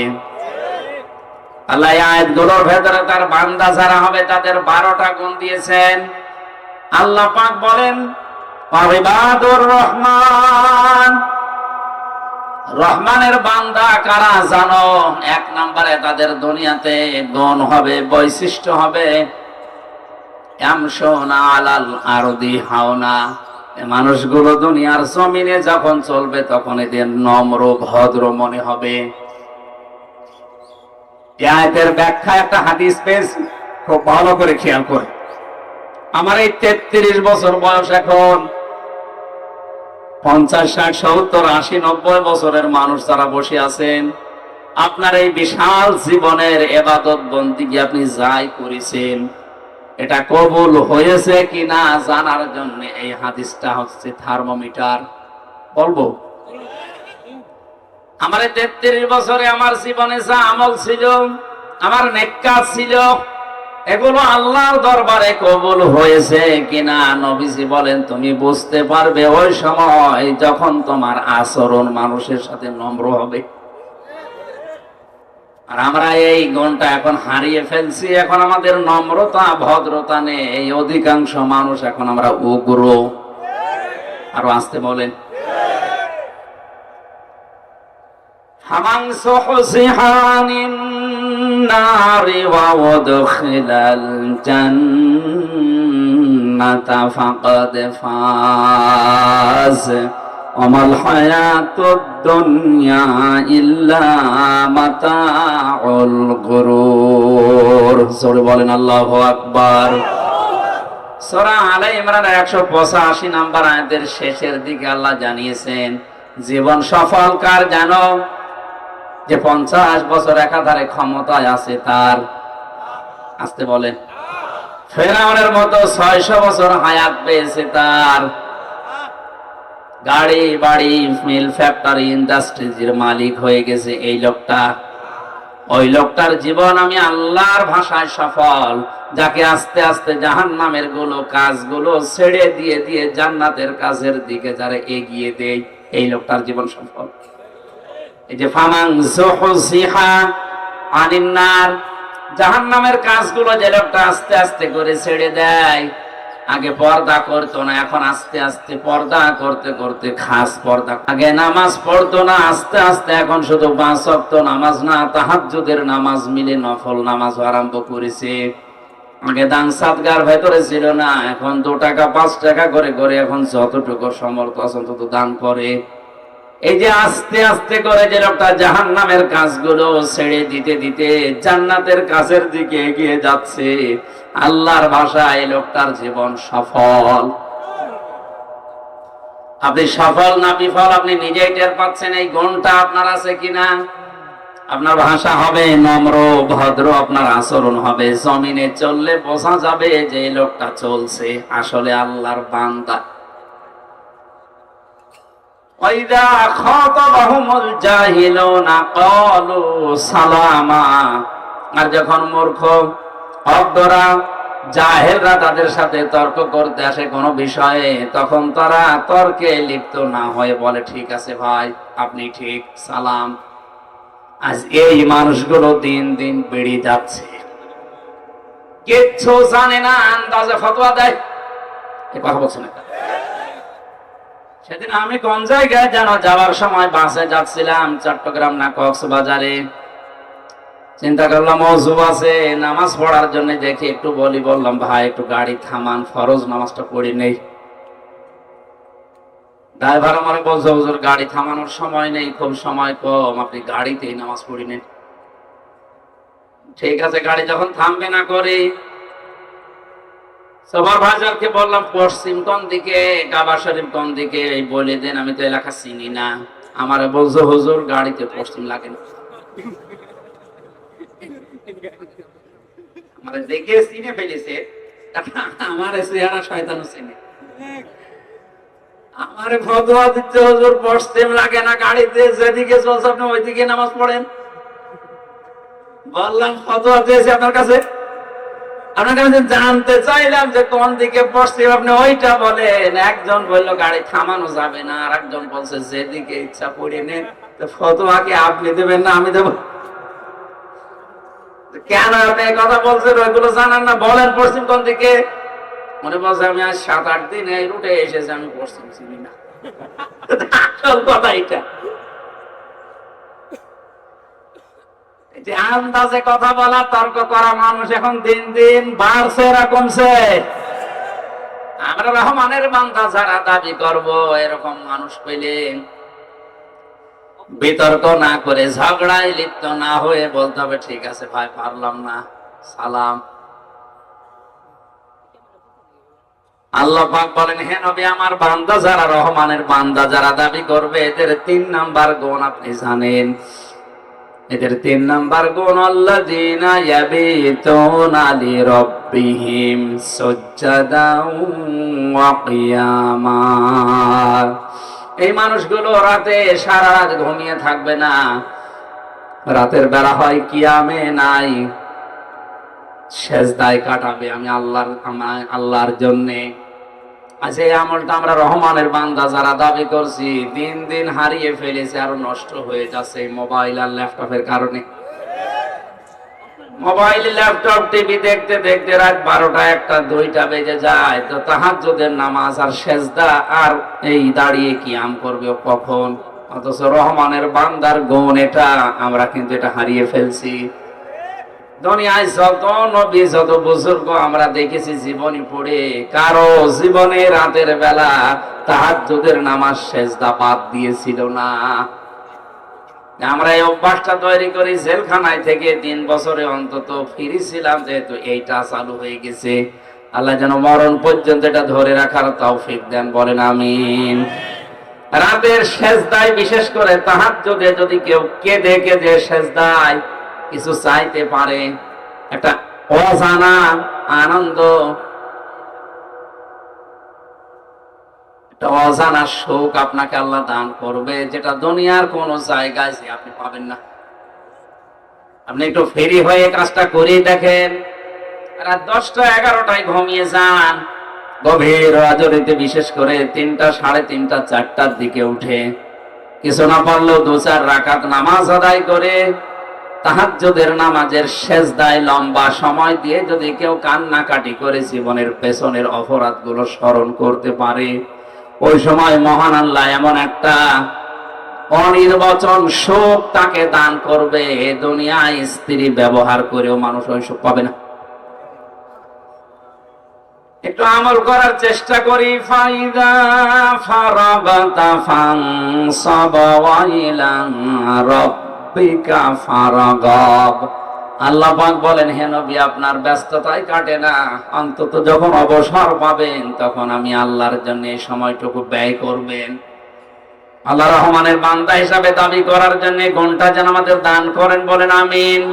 আল্লাহ আয়াতগুলোর ভেতরে তার বান্দা যারা হবে তাদের 12টা গুণ দিয়েছেন। আল্লাহ পাক বলেন, ইবাদুর রহমান, রহমানের বান্দা কারা জানো? 1 নম্বরে তাদের দুনিয়াতে গুণ হবে, বৈশিষ্ট্য হবে, ইয়ামশুনা আলাল আরদি হাওনা। মানুষগুলো দুনিয়ার জমিনে যখন চলবে তখন এদের নম্র ভদ্র মনে হবে। আয়াতের ব্যাখ্যা একটা হাদিস পেয়েছি, খুব ভালো করে খেয়াল করে। আমার এই 33 বছর বয়স, এখন 50, 60, 70, 80, 90 বছরের মানুষ যারা বসে আছেন, আপনার এই বিশাল জীবনের ইবাদত বন্দেগী আপনি যাই করেছেন, এটা কবুল হয়েছে কিনা জানার জন্য এই হাদিসটা হচ্ছে থার্মোমিটার। বলবো, আমার 33 বছরে আমার জীবনে যা আমল ছিল, আমার নেক কাজ ছিল, এগুলো আল্লাহর দরবারে কবুল হয়েছে কিনা নবীজি বলেন তুমি বুঝতে পারবে ওই সময় যখন তোমার আচরণ মানুষের সাথে নম্র হবে। আর আমরা এই গুণটা এখন হারিয়ে ফেলছি। এখন আমাদের নম্রতা ভদ্রতা নেই, এই অধিকাংশ মানুষ এখন আমরা উগ্র। আরো আসতে বলেন, হামান সুহসিহানিন নারি ওয়া উদখিলাল জান্নাতা ফাকাদ ফাজ ওয়ামাল হায়াতুদ দুনিয়া ইল্লা মাতাউল গুরুর। জোরে বলেন আল্লাহু আকবার। সূরা আলে ইমরানের 185 নম্বর আয়াতের শেষের দিকে আল্লাহ জানিয়েছেন জীবন সফল কার জানো? যে 50 বছর একাধারে ক্ষমতায় আছে তার। আসতে বলেন। ফেরাউনের মতো 600 বছর হায়াত পেয়েছে তার। গাড়ি বাড়ি মিল ফ্যাক্টরি ইন্ডাস্ট্রিজের মালিক হয়ে গেছে এই লোকটা। ওই লোকটার জীবন আমি আল্লাহর ভাষায় সফল, যাকে আস্তে আস্তে জাহান্নামের গুলো কাজগুলো ছেড়ে দিয়ে দিয়ে জান্নাতের কাজের দিকে যারা এগিয়ে দেয়, এই লোকটার জীবন সফল। এই যে ফামান যুহজিহা আনিন নার, জাহান্নামের কাজগুলো যে লোকটা আস্তে আস্তে করে ছেড়ে দেয়, আগে পর্দা করতো না, এখন আস্তে আস্তে পর্দা করতে করতে খাস পর্দা। আগে নামাজ পড়তো না, আস্তে আস্তে এখন শুধু 5 ওয়াক্ত নামাজ না, তাহাজ্জুদের নামাজ মিলে নফল নামাজ আরম্ভ করেছে। আগে দান সাদগার ভেতরে ছিল না, এখন 2 টাকা 5 টাকা করে করে এখন যতটুকু সমর্থ আছে তত দান করে। এই যে আস্তে আস্তে করে যে লোকটা জাহান্নামের কাজগুলো ছেড়ে দিতে দিতে জান্নাতের কাজের দিকে এগিয়ে যাচ্ছে, আল্লাহর ভাষায় এই লোকটার জীবন সফল। আপনি সফল না বিফল আপনি নিজেই টের পাচ্ছেন। এই গুণটা আপনার আছে কিনা? আপনার ভাষা হবে নম্র ভদ্র, আপনার আচরণ হবে, জমিনে চললে বোঝা যাবে যে এই লোকটা চলছে আসলে আল্লাহর বান্দা। ওয়াইদা খাতাবাহুমুল জাহিলুনা ক্বালু সালামা, আর যখন মূর্খ অজ্ঞরা জাহেলরা তাদের সাথে তর্ক করতে আসে কোনো বিষয়ে, তখন তারা তর্কে লিপ্ত না হয়ে বলে ঠিক আছে ভাই, আপনি ঠিক, সালাম। আজ এই মানুষগুলো দিন দিন বেড়ে যাচ্ছে, কিচ্ছু জানে না, আন্দাজে ফতোয়া দেয়। এই কথা বলছে না। সেদিন আমি কোন জায়গায় যেন যাওয়ার সময় বাসে যাচ্ছিলাম, চট্টগ্রাম না কক্সবাজারে। চিন্তা করলাম ওযু আছে, নামাজ পড়ার জন্য দেখি একটু বললাম ভাই একটু গাড়ি থামান, ফরজ নামাজটা পড়ি নেই। ড্রাইভার আমার বলছে হুজুর গাড়ি থামানোর সময় নেই, খুব সময় কম, আপনি গাড়িতেই নামাজ পড়ি নেন। ঠিক আছে, গাড়ি যখন থামবে না করে সুপারভাইজারকে বললাম পশ্চিম কোন দিকে, কাবা শরীফ কোন দিকে বলে দেন, আমি তো এলাকা চিনি না। আমার বলছে হুজুর গাড়িতে পশ্চিম লাগে না। আমার দেখে চিনে ফেলেছে, আমার চেহারা শয়তান চিনে। আমার ফতোয়া দিচ্ছে হুজুর পশ্চিম লাগে না, গাড়িতে যেদিকে চলছে আপনি ওইদিকে নামাজ পড়েন। বললাম ফতোয়া দিয়েছি আপনার কাছে, আপনার কাছে জানতে চাইলাম যে কোন দিকে পশ্চিম, আপনি ওইটা বলেন। একজন বললো গাড়ি থামানো যাবে না, আর একজন বলছে যেদিকে ইচ্ছা পড়ে নেন। তো ফতোয়া কি আপনি দেবেন না আমি দেব? কেন আপনি এই কথা বলছেন? ওইগুলো জানান না, বলেন পশ্চিম কোন দিকে। মনে বলছে আমি আজ 7-8 দিন এই রুটে এসেছি, আমি পশ্চিম চিনি না। আসল কথা এটা। আন্দাজে কথা বলা, তর্ক করা মানুষ এখন দিন দিন বাড়ছে না কমছে? আমরা রহমানের বান্দা যারা দাবি করব, এরকম মানুষ পেলে বিতর্ক না করে ঝগড়ায় লিপ্ত না হয়ে বলতে হবে ঠিক আছে ভাই পারলাম না, সালাম। আল্লাহ পাক বলেন হে নবী আমার বান্দা যারা রহমানের বান্দা যারা দাবি করবে, এদের 3 নাম্বার গুণ আপনি জানেন। এদের 3 নাম্বার গুণ আল্লাযীনা ইয়াবিতুনা লিরাব্বিহিম সুজদান ওয়া কিয়ামা। এই মানুষগুলো রাতে সারা রাত ঘুমিয়ে থাকবে না, রাতের বেলা হয় কিয়ামে নাই, সেজদায় কাটাবে আমি আল্লাহর জন্য। আচ্ছা এই আমলটা আমরা রহমানের বান্দা যারা দাবি করছি দিন দিন হারিয়ে ফেলেছে, আরো নষ্ট হয়ে যাচ্ছে মোবাইল আর ল্যাপটপের কারণে। মোবাইল ল্যাপটপ টিভি দেখতে দেখতে রাত 12টা 1টা 2টা বেজে যায়, তো তাহাজ্জুদের নামাজ আর সেজদা আর এই দাঁড়িয়ে কিয়াম করবে কখন? অথচ রহমানের বান্দার গুণ এটা, আমরা কিন্তু এটা হারিয়ে ফেলছি। দুনিয়ায় যত নবী যত বুজুর্গ আমরা দেখেছি জীবনী পড়ে, কারো জীবনে রাতের বেলা তাহাজ্জুদের নামাজ সেজদা বাদ দিয়েছিল না। আমরা এই অভ্যাসটা তৈরি করি জেলখানায় থেকে 3 বছরে অন্তত ফিরেছিলাম, যেহেতু এইটা চালু হয়ে গেছে। আল্লাহ যেন মরণ পর্যন্ত এটা ধরে রাখার তৌফিক দেন, বলেন আমিন। রাতের সেজদায়, বিশেষ করে তাহাজ্জুদে যদি কেউ কেঁদে কেঁদে সেজদায় কিছু চাইতে পারে, একটা অজানা আনন্দ, একটা অজানা সুখ আপনাকে আল্লাহ দান করবে, যেটা দুনিয়ার কোন জায়গায় যে আপনি পাবেন না। আপনি একটু ফেরি হয়ে কাজটা করেই দেখেন, রাত 10টা 11টায় ঘুমিয়ে যান, গভীর রাজনীতি বিশেষ করে 3টা 3:30 4টার দিকে উঠে কিছু না পারলেও 2-4 রাকাত নামাজ আদায় করে তাহাজ্জুদের নামাজের সেজদায় লম্বা সময় দিয়ে যদি কেউ কান্নাকাটি করে জীবনের পেছনের অপরাধগুলো স্মরণ করতে পারে, ওই সময় মহান আল্লাহ এমন একটা অনির্বচন সুখ তাকে দান করবে, দুনিয়ায় স্ত্রী ব্যবহার করেও মানুষ ওই সুখ পাবে না। একটু আমল করার চেষ্টা করি। ফাইদা ফারাগাতা ফানসাব ওয়া ইলা রাব্বিকা ফারাগাব। আল্লাহ পাক বলেন, হে নবী, আপনার ব্যস্ততাই কাটে না, অন্তত যখন অবসর পাবেন তখন আমি আল্লাহর জন্য এই সময়টুকু ব্যয় করবেন। আল্লাহ রহমানের বান্দা হিসাবে দাবি করার জন্য ঘন্টা যেন আমাদের দান করেন, বলেন আমিন।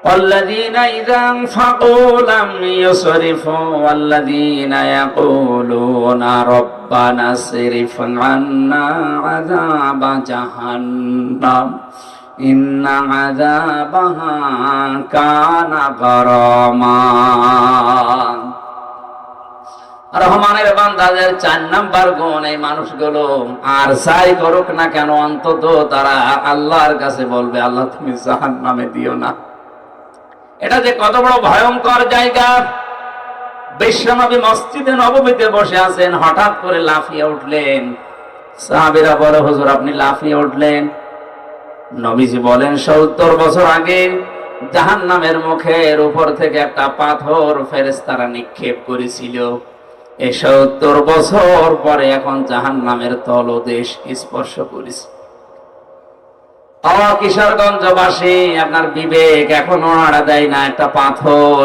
والذين إذا أنفقوا لم يسرفوا والذين يقولون ربنا اصرف عنا عذاب جهنم إن عذابها كان غراما। রহমানের বান্দাদের 4 নাম্বার গুণ এই মানুষগুলো, আর যাই করুক না কেন অন্তত তারা আল্লাহর কাছে বলবে, আল্লাহ তুমি জাহান্নামে দিও না। এটা যে কত বড় ভয়ঙ্কর জায়গা। বিশ্বনবী মসজিদে নববীতে বসে আছেন, হঠাৎ করে লাফিয়ে উঠলেন। সাহাবীরা বলে, হুজুর আপনি লাফিয়ে উঠলেন? নবীজি বলেন, 70 বছর আগে জাহান্নামের মুখের উপর থেকে একটা পাথর ফেরেশতারা নিক্ষেপ করেছিল। এই 70 বছর পরে এখন জাহান্নামের তলদেশ স্পর্শ করেছে। কিশোরগঞ্জবাসী, আপনার বিবেক এখনো নাড়া দেয় না, একটা পাথর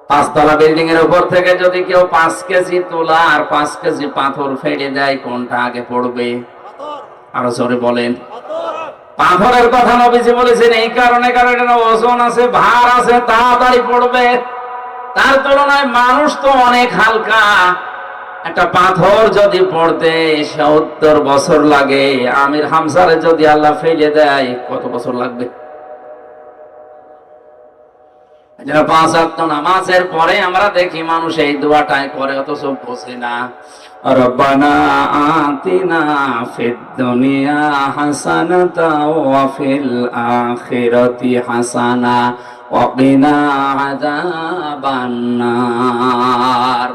5তলা বিল্ডিং এর উপর থেকে যদি কেউ 5 কেজি তোলা আর 5 কেজি পাথর ফেলে দেয়, কোনটা আগে পড়বে? আরো জোরে বলেন। পাথরের কথা নবীজি বলেছেন এই কারণে, কারণ এটা ওজন আছে, ভার আছে, তাড়াতাড়ি পড়বে। তার তুলনায় মানুষ তো অনেক হালকা। একটা পাথর যদি পড়তে 70 বছর লাগে, আমির হামজারে যদি আল্লাহ ফেলে দেয় কত বছর লাগবে? 5 ওয়াক্ত নামাজের পরে আমরা দেখি মানুষ এই দোয়াটাই করে, অথচ বোঝে না। রব্বানা আতিনা ফিদ দুনিয়া হাসানাতা ওয়া ফিল আখিরাতি হাসানা ওয়া কিনা আযাবান নার।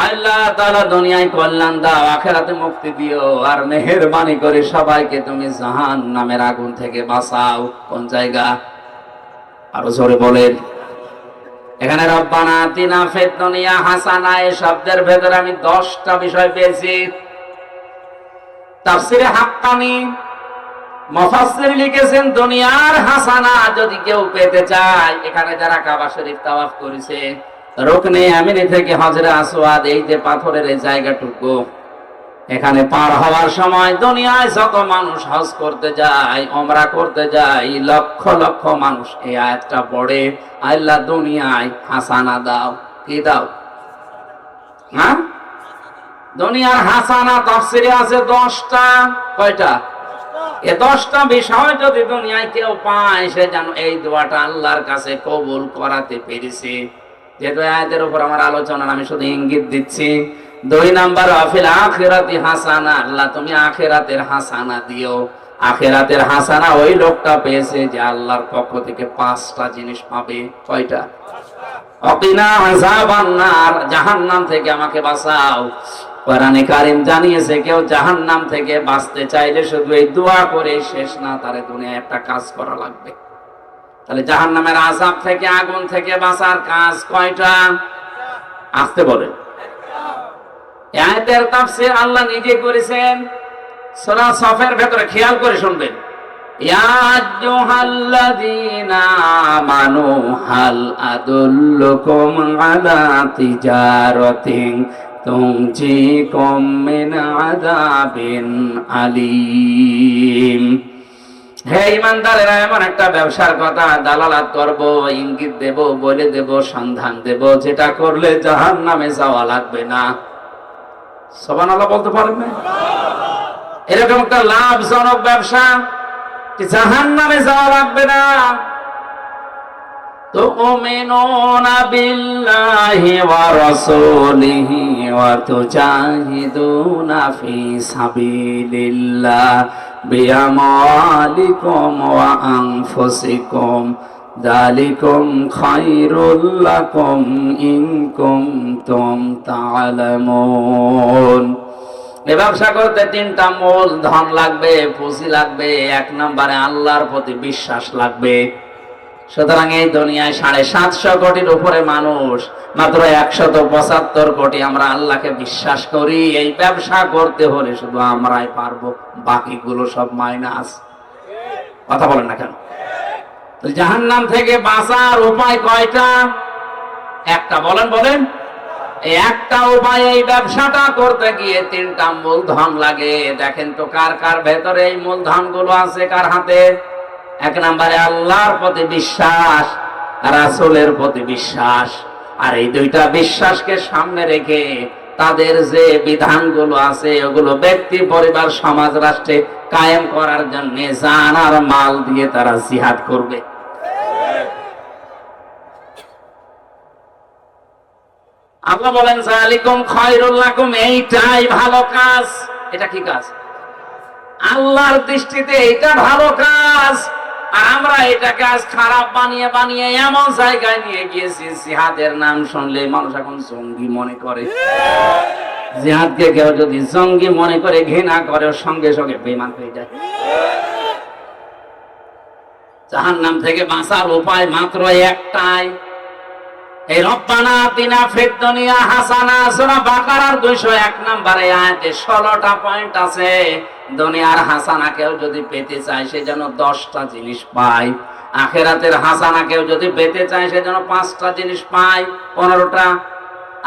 আল্লাহ তাআলা দুনিয়ায় কল্যাণ দাও, আখিরাতে মুক্তি দিও, আর মেহেরবানি করে সবাইকে তুমি জাহান্নামের আগুন থেকে বাঁচাও। কোন জায়গা? আরো জোরে বলেন। এখানে রব্বানা আতিনা ফিদ দুনিয়া হাসানা এই শব্দের ভেতরে আমি 10টা বিষয় পেয়েছি। তাফসিরে হাক্কানি মুফাসসির লিখেছেন, দুনিয়ার হাসানা যদি কেউ পেতে চায়, এখানে যারা কাবা শরীফ তাওয়াফ করেছে, রুকনে আমিনি থেকে হজরে আসওয়াদ, এই যে পাথরের এই জায়গাটুকু, এখানে পার হওয়ার সময় দুনিয়ায় যত মানুষ হজ করতে যায়, ওমরা করতে যায়, লক্ষ লক্ষ মানুষ এই আয়াতটা পড়ে, আল্লাহ দুনিয়ায় হাসানা দাও। কি দাও? হ্যাঁ, দুনিয়ার হাসানা তাফসিরে আছে 10টা। কয়টা? এই 10টা বিষয় যদি দুনিয়ায় কেউ পায়, সে যেন এই দোয়াটা আল্লাহর কাছে কবুল করাতে পেরেছে। যেহেতু আয়াতের উপর আমার আলোচনা, আমি শুধু ইঙ্গিত দিচ্ছি। 2 নাম্বার, আফিল আখিরাতি হাসানা, আল্লাহ তুমি আখিরাতের হাসানা দিও। আখিরাতের হাসানা ওই লোকটা পেয়েছে যে আল্লাহর পক্ষ থেকে 5টা জিনিস পাবে। কয়টা? অকিনা আযাবান নার, জাহান্নাম থেকে আমাকে বাঁচাও। কোরআনে কারীম জানিয়েছে, কেউ জাহান্নাম থেকে বাঁচতে চাইলে শুধু এই দোয়া করে শেষ না, তারে দুনিয়ায় একটা কাজ করা লাগবে। তাহলে জাহান্নামের আযাব থেকে, আগুন থেকে বাঁচার কাজ কয়টা? আসতে বলেন। আয়াতের তাফসীর আল্লাহ নিজে করেছেন সূরা সফের ভেতরে, খেয়াল করে শুনবেন। ইয়া আইয়ুহাল্লাযীনা আমানু হাল আদুল্লুকুম আলা তিজারাতিন তুনজিকুম মিন আযাবিন আলীম। হে ইমানদারেরা, এমন একটা ব্যবসার কথা দালালাত করব, ইঙ্গিত দেব, বলে দেব, সন্ধান দেব, যেটা করলে জাহান্নামে যাওয়া লাগবে না। সুবহানাল্লাহ বলতে পারেন না? এরকম একটা লাভজনক ব্যবসা, জাহান্নামে যাওয়া লাগবে না। তুমিনুনা বিল্লাহি ওয়া রাসূলিহি ওয়া তুজাহিদুনা ফি সাবিলিল্লাহ বিআমওয়ালিকুম ওয়া আনফুসিকুম যালিকুম খায়রুল লাকুম ইন কুনতুম তা'লামুন। এই ব্যবসা করতে তিনটা মূলধন লাগবে, পুঁজি লাগবে। এক নম্বরে আল্লাহর প্রতি বিশ্বাস লাগবে। সুতরাং এই দুনিয়ায় 750 কোটির উপরে মানুষ, মাত্র 175 কোটি আমরা আল্লাহকে বিশ্বাস করি। এই ব্যবসা করতে হলে শুধু আমরাই পারবো, বাকিগুলো সব মাইনাস। কথা বলেন না কেন? জাহান্নাম থেকে বাঁচার উপায় কয়টা? একটা। বলেন। এই একটা উপায়, এই ব্যবসাটা করতে গিয়ে তিনটা মূলধন লাগে। দেখেন তো কার কার ভেতরে এই মূলধন গুলো আছে, কার হাতে? এক নম্বরে আল্লাহর প্রতি বিশ্বাস, রাসূলের প্রতি বিশ্বাস। আর এই দুইটা বিশ্বাসকে সামনে রেখে তাদের যে বিধানগুলো আছে ওগুলো ব্যক্তি, পরিবার, সমাজ, রাষ্ট্রে কায়েম করার জন্য জান আর মাল দিয়ে তারা জিহাদ করবে। আল্লাহ বলেন যালিকুম খায়রুল লাকুম, এইটাই ভালো কাজ। এটা কি কাজ? আল্লাহর দৃষ্টিতে এটা ভালো কাজ। আর আমরা এটাকে আজ খারাপ বানিয়ে এমন জায়গায় নিয়ে গিয়েছি, জিহাদের নাম শুনলে মানুষ এখন জঙ্গি মনে করে। জিহাদকে কেউ যদি জঙ্গি মনে করে, ঘৃণা করে, সঙ্গে সঙ্গে বেঈমান হয়ে যায়। জাহান্নাম থেকে বাঁচার উপায় মাত্র একটাই। এই রব্বানা আতিনা ফিদ দুনিয়া হাসানা, সূরা বাকারার 201 নম্বরে আয়াতে 16টা পয়েন্ট আছে। দুনিয়ার হাসানা কেউ যদি পেতে চায় সে যেন 10টা জিনিস পায়, আখিরাতের হাসানা কেউ যদি পেতে চায় সে যেন 5টা জিনিস পায়, 15টা।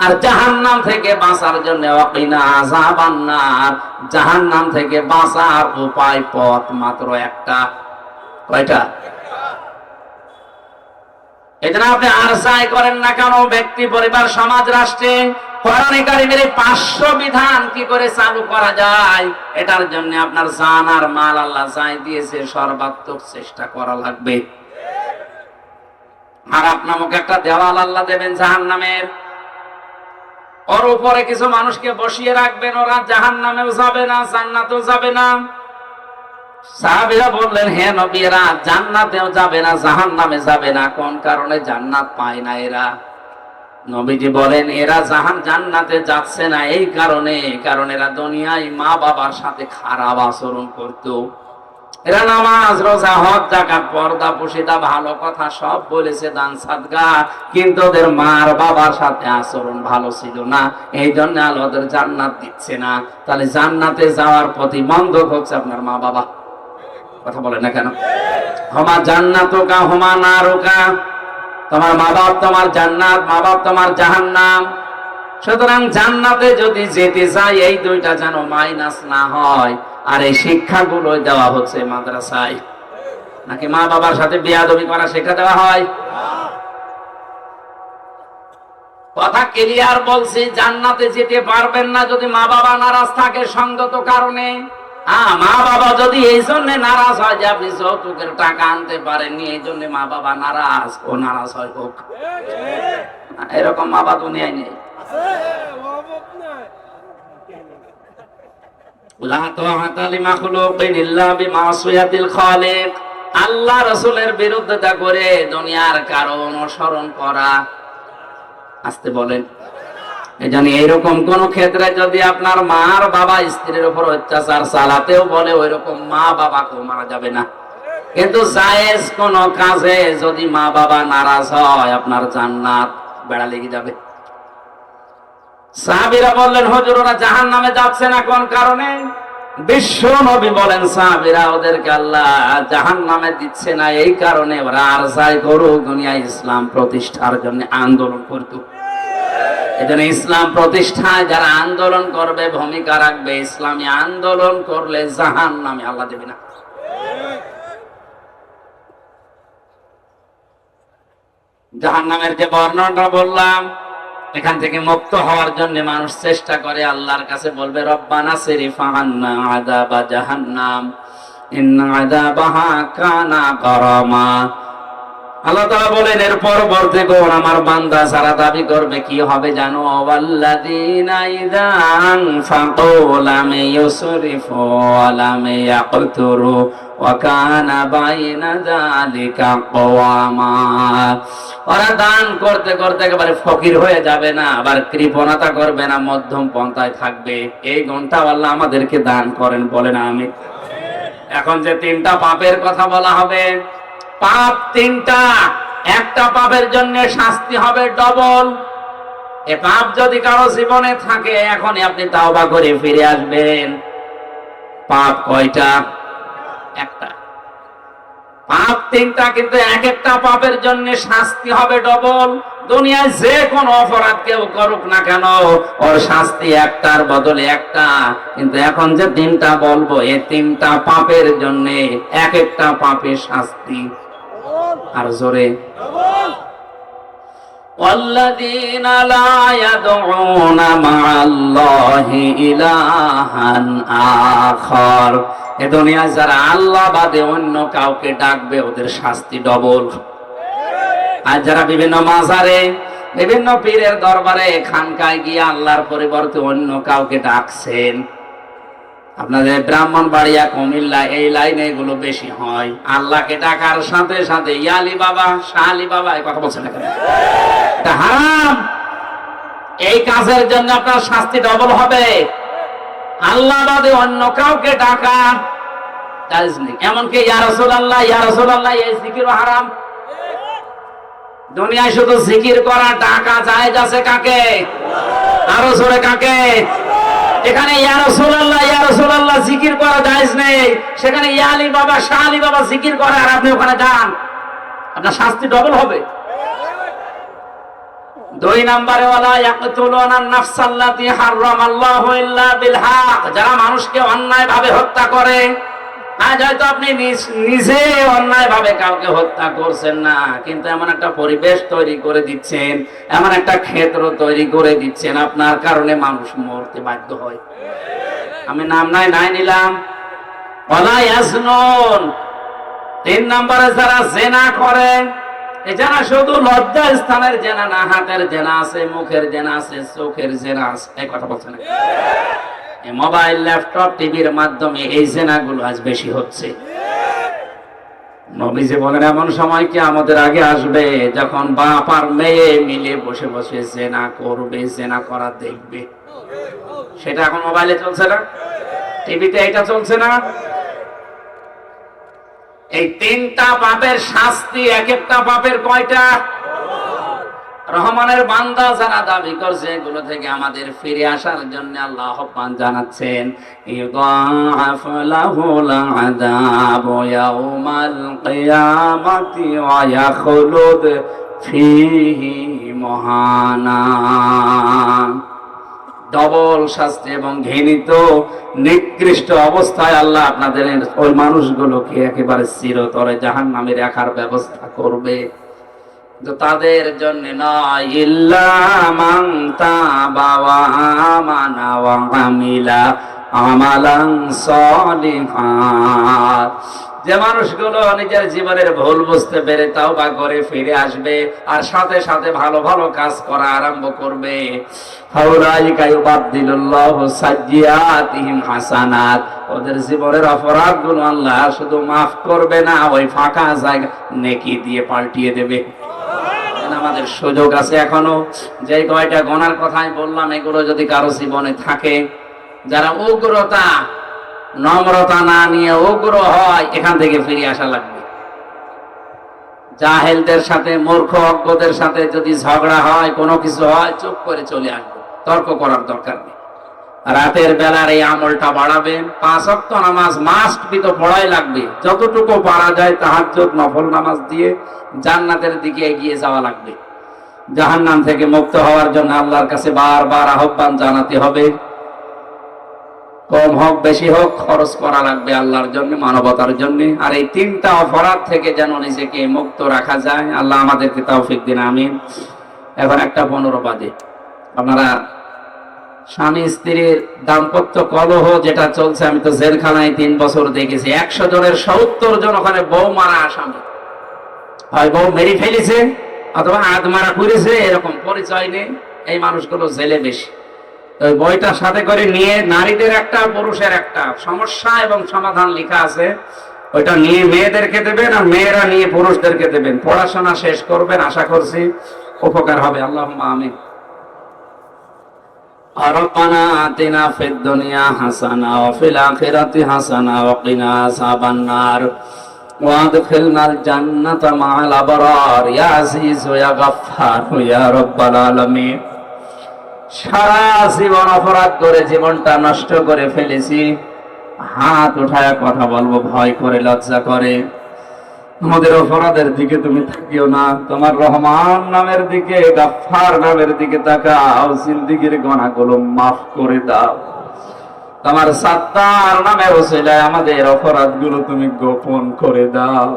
আর জাহান্নাম থেকে বাঁচার জন্য ওয়াকিনা আযাবান নার, জাহান্নাম থেকে বাঁচার উপায়, পথ মাত্র একটা। কয়টা? এজন্য আপনি আর যাই করেন না কেন, ব্যক্তি, পরিবার, সমাজ, রাষ্ট্রে কোরআনে কারিমের 500 বিধান কি করে চালু করা যায়, এটার জন্য আপনার জান আর মাল আল্লাহ যাই দিয়েছে সর্বাত্মক চেষ্টা করা লাগবে। আর আপনাকে একটা দেওয়াল আল্লাহ দেবেন জাহান্নামের, ওর উপরে কিছু মানুষকে বসিয়ে রাখবেন, ওরা জাহান্নামেও যাবে না, জান্নাতেও যাবে না। সাহাবীরা বললেন, হে নবী, এরা জান্নাতেও যাবে না, জাহান্নামে যাবে না, কোন কারণে জান্নাত পায় না এরা? নবীজি বলেন, এরা জান্নাতে যাচ্ছে না এই কারণে, কারণ এরা দুনিয়ায় মা বাবার সাথে খারাপ আচরণ করত। এরা নামাজ, রোজা, হজ, যাকাত, পর্দা, পুশিদা, ভালো কথা সব বলেছে, দান সাদকা, কিন্তু ওদের মার বাবার সাথে আচরণ ভালো ছিল না। এই জন্য আল্লাহ ওদের জান্নাত দিচ্ছে না। তাহলে জান্নাতে যাওয়ার প্রতিবন্ধক হচ্ছে আপনার মা বাবা। কথা বলেন না কেন? হুমা জান্নাতুকা হুমা নারুকা, তোমার মা বাপ তোমার জান্নাত, মা বাপ তোমার জাহান্নাম। সুতরাং জান্নাতে যদি যেতে চাই এই দুইটা যেন মাইনাস না হয়। আর এই শিক্ষাগুলো দেওয়া হচ্ছে মাদ্রাসায়, নাকি মা বাবার সাথে বেয়াদবি করা শিক্ষা দেওয়া হয়? কথা ক্লিয়ার বলছি, জান্নাতে যেতে পারবেন না যদি মা বাবা নারাজ থাকে সঙ্গত কারণে। মা বাবা যদি এই জন্য নারাজ হয় যে আপনি যৌতুকের টাকা আনতে পারেননি, এই জন্য মা বাবা নারাজ, ও নারাজ হয় হোক। এরকম মা বাবা দুনিয়ায় নেই। আল্লাহ রাসূলের বিরুদ্ধতা করে দুনিয়ার কারো অনুসরণ করা, আসতে বলেন। এজন্য এইরকম কোন ক্ষেত্রে যদি আপনার মার বাবা স্ত্রীর উপর অত্যাচার চালাতেও বলে, ওইরকম মা বাবাকেও মারা যাবে না। কিন্তু জায়েজ কোন কাজে যদি মা বাবা নারাজ হয়, আপনার জান্নাত বেড়া লেগে যাবে। সাহাবীরা বললেন, হুজুর ওরা জাহান্নামে যাচ্ছে না কোন কারণে? বিশ্ব নবী বলেন সাহাবীরা ওদেরকে আল্লাহ জাহান্নামে দিচ্ছে না, এই কারণে ওরা আর যাই করুক দুনিয়ায় ইসলাম প্রতিষ্ঠার জন্য আন্দোলন করত। এজন্য ইসলাম প্রতিষ্ঠায় যারা আন্দোলন করবে, ভূমিকা রাখবে, ইসলামী আন্দোলন করলে জাহান্নামে আল্লাহ দেবে না। জাহান্নামের যে বর্ণনাটা বললাম, এখান থেকে মুক্ত হওয়ার জন্য মানুষ চেষ্টা করে, আল্লাহর কাছে বলবে রব্বানা সিরিফ আন্না আযাবা জাহান্নাম ইন্না আযাবাহা কানা গারামা। আল্লাহ তাআলা বলেন এর পরবর্তী গুণ আমার বান্দা যারা দাবি করবে কি হবে জানো, ওয়াল্লাযীনা ইযা আনফাকু লাম ইউসরিফু ওয়া লাম ইয়াকতুরু ওয়া কানা বাইনা যালিকা কওয়ামা। ওরা দান করতে করতে একেবারে ফকির হয়ে যাবে না, আবার কৃপণতা করবে না, মধ্যম পন্থায় থাকবে। এই গুণটা আল্লাহ আমাদেরকে দান করেন, বলেন আমিন। এখন যে তিনটা পাপের কথা বলা হবে, পাপ তিনটা, একটা পাপের জন্য শাস্তি হবে ডবল। এ পাপ যদি কারো জীবনে থাকে এখনই আপনি তাওবা করে ফিরে আসবেন। পাপ কয়টা? একটা। পাপ তিনটা, কিন্তু এক একটা পাপের জন্য শাস্তি হবে ডবল। দুনিয়ায় যে কোন অপরাধ কেউ করুক না কেন, ওর শাস্তি একটার বদলে একটা। কিন্তু এখন যে তিনটা বলবো, এই তিনটা পাপের জন্য এক একটা পাপের শাস্তি আর জোরে والذين لا يدعون مع الله إلها آخر। এ দুনিয়ায় যারা আল্লাহ বাদে অন্য কাউকে ডাকবে ওদের শাস্তি ডবল। আর যারা বিভিন্ন মাজারে, বিভিন্ন পীরের দরবারে, খানকায় গিয়ে আল্লাহর পরিবর্তে অন্য কাউকে ডাকছেন, আপনাদের ব্রাহ্মণবাড়িয়া, কুমিল্লা এই লাইনে এগুলো বেশি হয়। আল্লাহকে ডাকার সাথে সাথে ইয়ালি বাবা, শাহ আলী বাবা, এই কথা বলছেন না কেন? এটা হারাম। এই কাজের জন্য আপনার শাস্তি ডবল হবে। আল্লাহ বাদে অন্য কাউকে ডাকা জায়েজ নেই। এমনকি ইয়া রাসূলুল্লাহ, ইয়া রাসূলুল্লাহ এই জিকিরও হারাম। দুনিয়ায় শুধু জিকির করা, ডাকা জায়েজ আছে কাকে? আরো জোরে কাকে? এখানে ইয়া রাসূলুল্লাহ, ইয়া রাসূলুল্লাহ জিকির করা জায়েজ নেই, সেখানে ইয়া আলী বাবা, শাহ আলী বাবা জিকির করে আর আপনি ওখানে যান, আপনার শাস্তি ডবল হবে। দুই নম্বরে ওয়ালা ইয়াকতুলুনা নাফসাল্লাতী হারামাল্লাহু ইল্লা বিল হক। যারা মানুষকে অন্যায়ভাবে হত্যা করে, আজ হয়তো আপনি নিজে অন্যায়ভাবে কাউকে হত্যা করছেন না, কিন্তু এমন একটা পরিবেশ তৈরি করে দিচ্ছেন, এমন একটা ক্ষেত্র তৈরি করে দিচ্ছেন, আপনার কারণে মানুষ মরতে বাধ্য হয়। আমি নাম নাই নিলাম। ওয়ালা ইয়াজনুন। তিন নম্বরে যারা জিনা করে, এই জানা শুধু লজ্জা স্থানের জেনা না, হাতের জেনা আছে, মুখের জেনা আছে, চোখের জেনা আছে। এই কথা বলছেন, মোবাইল, ল্যাপটপ, টিভির মাধ্যমে এই জেনাগুলো আজ বেশি হচ্ছে। নবীজি বলেন এমন সময় কি আমাদের আগে আসবে যখন বাপ আর মেয়ে মিলে বসে বসে জেনা করবে, জেনা করা দেখবে। সেটা এখন মোবাইলে চলছে না, টিভিতে এটা চলছে না। এই তিনটা পাপের শাস্তি, এক একটা পাপের কয়টা? রহমানের বান্দা যারা দাবি করছে এগুলো থেকে আমাদের ফিরে আসার জন্য আল্লাহ আহ্বান জানাচ্ছেন, ইউদাআফ লাহুল আযাবু ইয়াউমাল কিয়ামাতি ওয়া ইয়াখলুদ ফীহি মুহানা। ডবল শাস্তি এবং ঘৃণিত নিকৃষ্ট অবস্থায় আল্লাহ আপনাদের ওই মানুষগুলোকে একেবারে চিরতরে জাহান্নামে রাখার ব্যবস্থা করবে। তাদের জন্য নয়, ইল্লা মান তাবা ওয়া আমানা ওয়া আমিলা আমালান সলিহান। যে মানুষগুলো নিজের জীবনের ভুল বুঝতে পেরে তাওবা করে ফিরে আসবে আর সাথে সাথে ভালো ভালো কাজ করা আরম্ভ করবে, ফাউলাইকা ইউবাদদিলুল্লাহু সাইয়্যাতিহিম হাসানাত। ওদের জীবনের অপরাধগুলো আল্লাহ শুধু মাফ করবে না, ওই ফাঁকা জায়গা নেকি দিয়ে পাল্টিয়ে দেবে। আমাদের সুযোগ আছে এখনো। যে কয়টা গোনার কথাই বললাম, এগুলো যদি কারো জীবনে থাকে, যারা উগ্রতা, নম্রতা না নিয়ে উগ্র হয়, এখান থেকে ফিরে আসা লাগবে। জাহেলদের সাথে, মূর্খ অজ্ঞদের সাথে যদি ঝগড়া হয়, কোনো কিছু হয়, চুপ করে চলে আসবে, তর্ক করার দরকার নেই। রাতের বেলার এই আমলটা বাড়াবেন। 5 ওয়াক্ত নামাজ মাস্ট বি তো পড়াই লাগবে। যতটুকু পারা যায় তাহাজ্জুদ নফল নামাজ দিয়ে জান্নাতের দিকে এগিয়ে যাওয়া লাগবে। জাহান্নাম থেকে মুক্ত হওয়ার জন্য আল্লাহর কাছে বারবার আহ্বান জানাতে হবে। কম হোক বেশি হোক খরচ করা লাগবে আল্লাহর জন্য, মানবতার জন্য। আর এই 3টা অপরাধ থেকে যেন নিজেকে মুক্ত রাখা যায়, আল্লাহ আমাদেরকে তৌফিক দিন, আমিন। এখন 1:15 বাজে। আপনারা স্বামী স্ত্রীর দাম্পত্য কলহ যেটা চলছে, আমি তো জেলখানায় 3 বছর দেখেছি। 100 জনের 70 জন ওখানে বউ মারা আসামি। হয় বউ মেরে ফেলেছে অথবা আধমারা করেছে, এরকম পরিচয় নেই। এই মানুষগুলো জেলে বেশি। ওই বইটা সাথে করে নিয়ে নারীদের একটা পুরুষের একটা সমস্যা এবং সমাধান লেখা আছে, ওইটা নিয়ে মেয়েদেরকে দেবেন আর মেয়েরা নিয়ে পুরুষদেরকে দেবেন। পড়াশোনা শেষ করবেন, আশা করছি উপকার হবে। আল্লাহুম্মা আমিন। ربنا آتنا في الدنيا حسنة وفي الآخرة حسنة وقنا عذاب النار وادخلنا الجنة مع الأبرار يا عزيز يا غفار يا رب العالمين। সারা জীবন অপরাধ করে জীবনটা নষ্ট করে ফেলেছি। হাত উঠায় কথা বলবো ভয় করে, লজ্জা করে। আমাদের অপরাধের দিকে তুমি তাকিও না, তোমার রহমান নামের দিকে, গাফফার নামের দিকে তাকাও। জিন্দেগীর গুনাহগুলো মাফ করে দাও। তোমার সাত্তার নামে ওসিলায় আমাদের অপরাধগুলো তুমি গোপন করে দাও।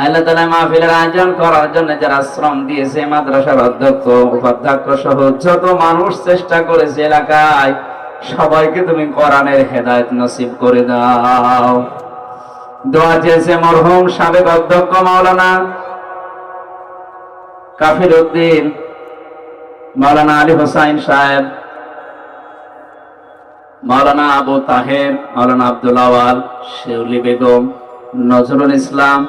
আল্লাহ তাআলা মাহফিলের আয়োজন করার জন্য যারা শ্রম দিয়েছে, মাদ্রাসার অধ্যক্ষ উপাধ্যক্ষ সহ যত মানুষ চেষ্টা করেছে এলাকায়, সবাইকে তুমি কোরআনের হেদায়েত নসিব করে দাও। দোয়া চেয়েছে মরহুম সাবেক অধ্যক্ষ মাওলানা কাফির উদ্দিন, মাওলানা আলী হোসাইন সাহেব, মাওলানা আবু তাহের, মাওলানা আব্দুল আওয়াল, শেউলি বেগম, নজরুল ইসলাম,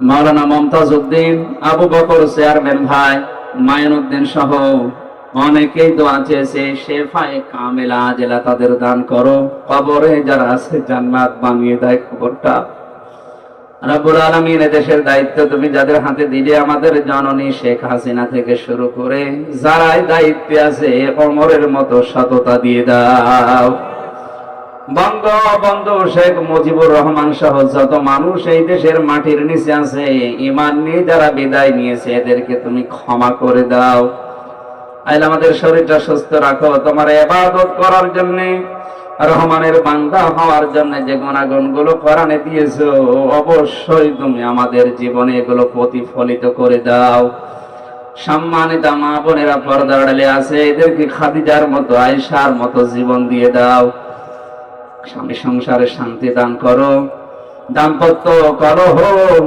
মাওলানা মমতাজ উদ্দিন, আবু বকর চেয়ারম্যান ভাই, মাইনুদ্দিন সহ অনেকেই দোয়া চেয়েছে। শেফায়ে কামেলা আজেলা তাদের দান করো, কবরে যারা আছে জান্নাত বানিয়ে দেয় কবরটা। রব্বুল আলামিন, দেশের দায়িত্ব তুমি যাদের হাতে দিলে, আমাদের জননী শেখ হাসিনা থেকে শুরু করে যারাই দায়িত্বে আছে, ওমরের মতো সততা দিয়ে দাও। বঙ্গবন্ধু শেখ মুজিবুর রহমান সহ যত মানুষ এই দেশের মাটির নিচে আছে, ঈমান নিয়ে যারা বিদায় নিয়েছে, এদেরকে তুমি ক্ষমা করে দাও। আল্লাহ আমাদের শরীরটা সুস্থ রাখো, তোমার ইবাদত করার জন্য, রহমানের বান্দা হওয়ার জন্য যে গুণাগুণগুলো কোরআনে দিয়েছো, অবশ্যই তুমি আমাদের জীবনে এগুলো প্রতিফলিত করে দাও। সম্মানিত মা বোনেরা পর্দার আড়ালে আছে, এদেরকে খাদিজার মতো, আয়েশার মতো জীবন দিয়ে দাও। স্বামী সংসারে শান্তি দান করো। দাম্পত্য কলহ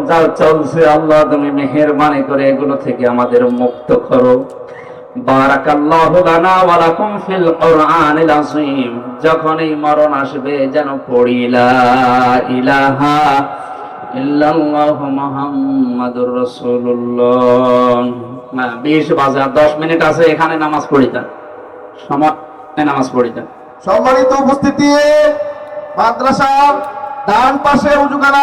যা চলছে, আল্লাহ তুমি মেহেরবানি করে এগুলো থেকে আমাদের মুক্ত করো। বারাকাল্লাহু লানা ওয়া লাকুম ফিল কুরআনিল আযীম। যখনই মরণ আসবে যেন পড়ি লা ইলাহা ইল্লাল্লাহু মুহাম্মাদুর রাসূলুল্লাহ। 20 বাজে, 10 মিনিট আছে, এখানে নামাজ পড়ি যান, সময় নামাজ পড়ি যান। সম্মানিত উপস্থিতি, মাদ্রাসার ডান পাশে উজুখানা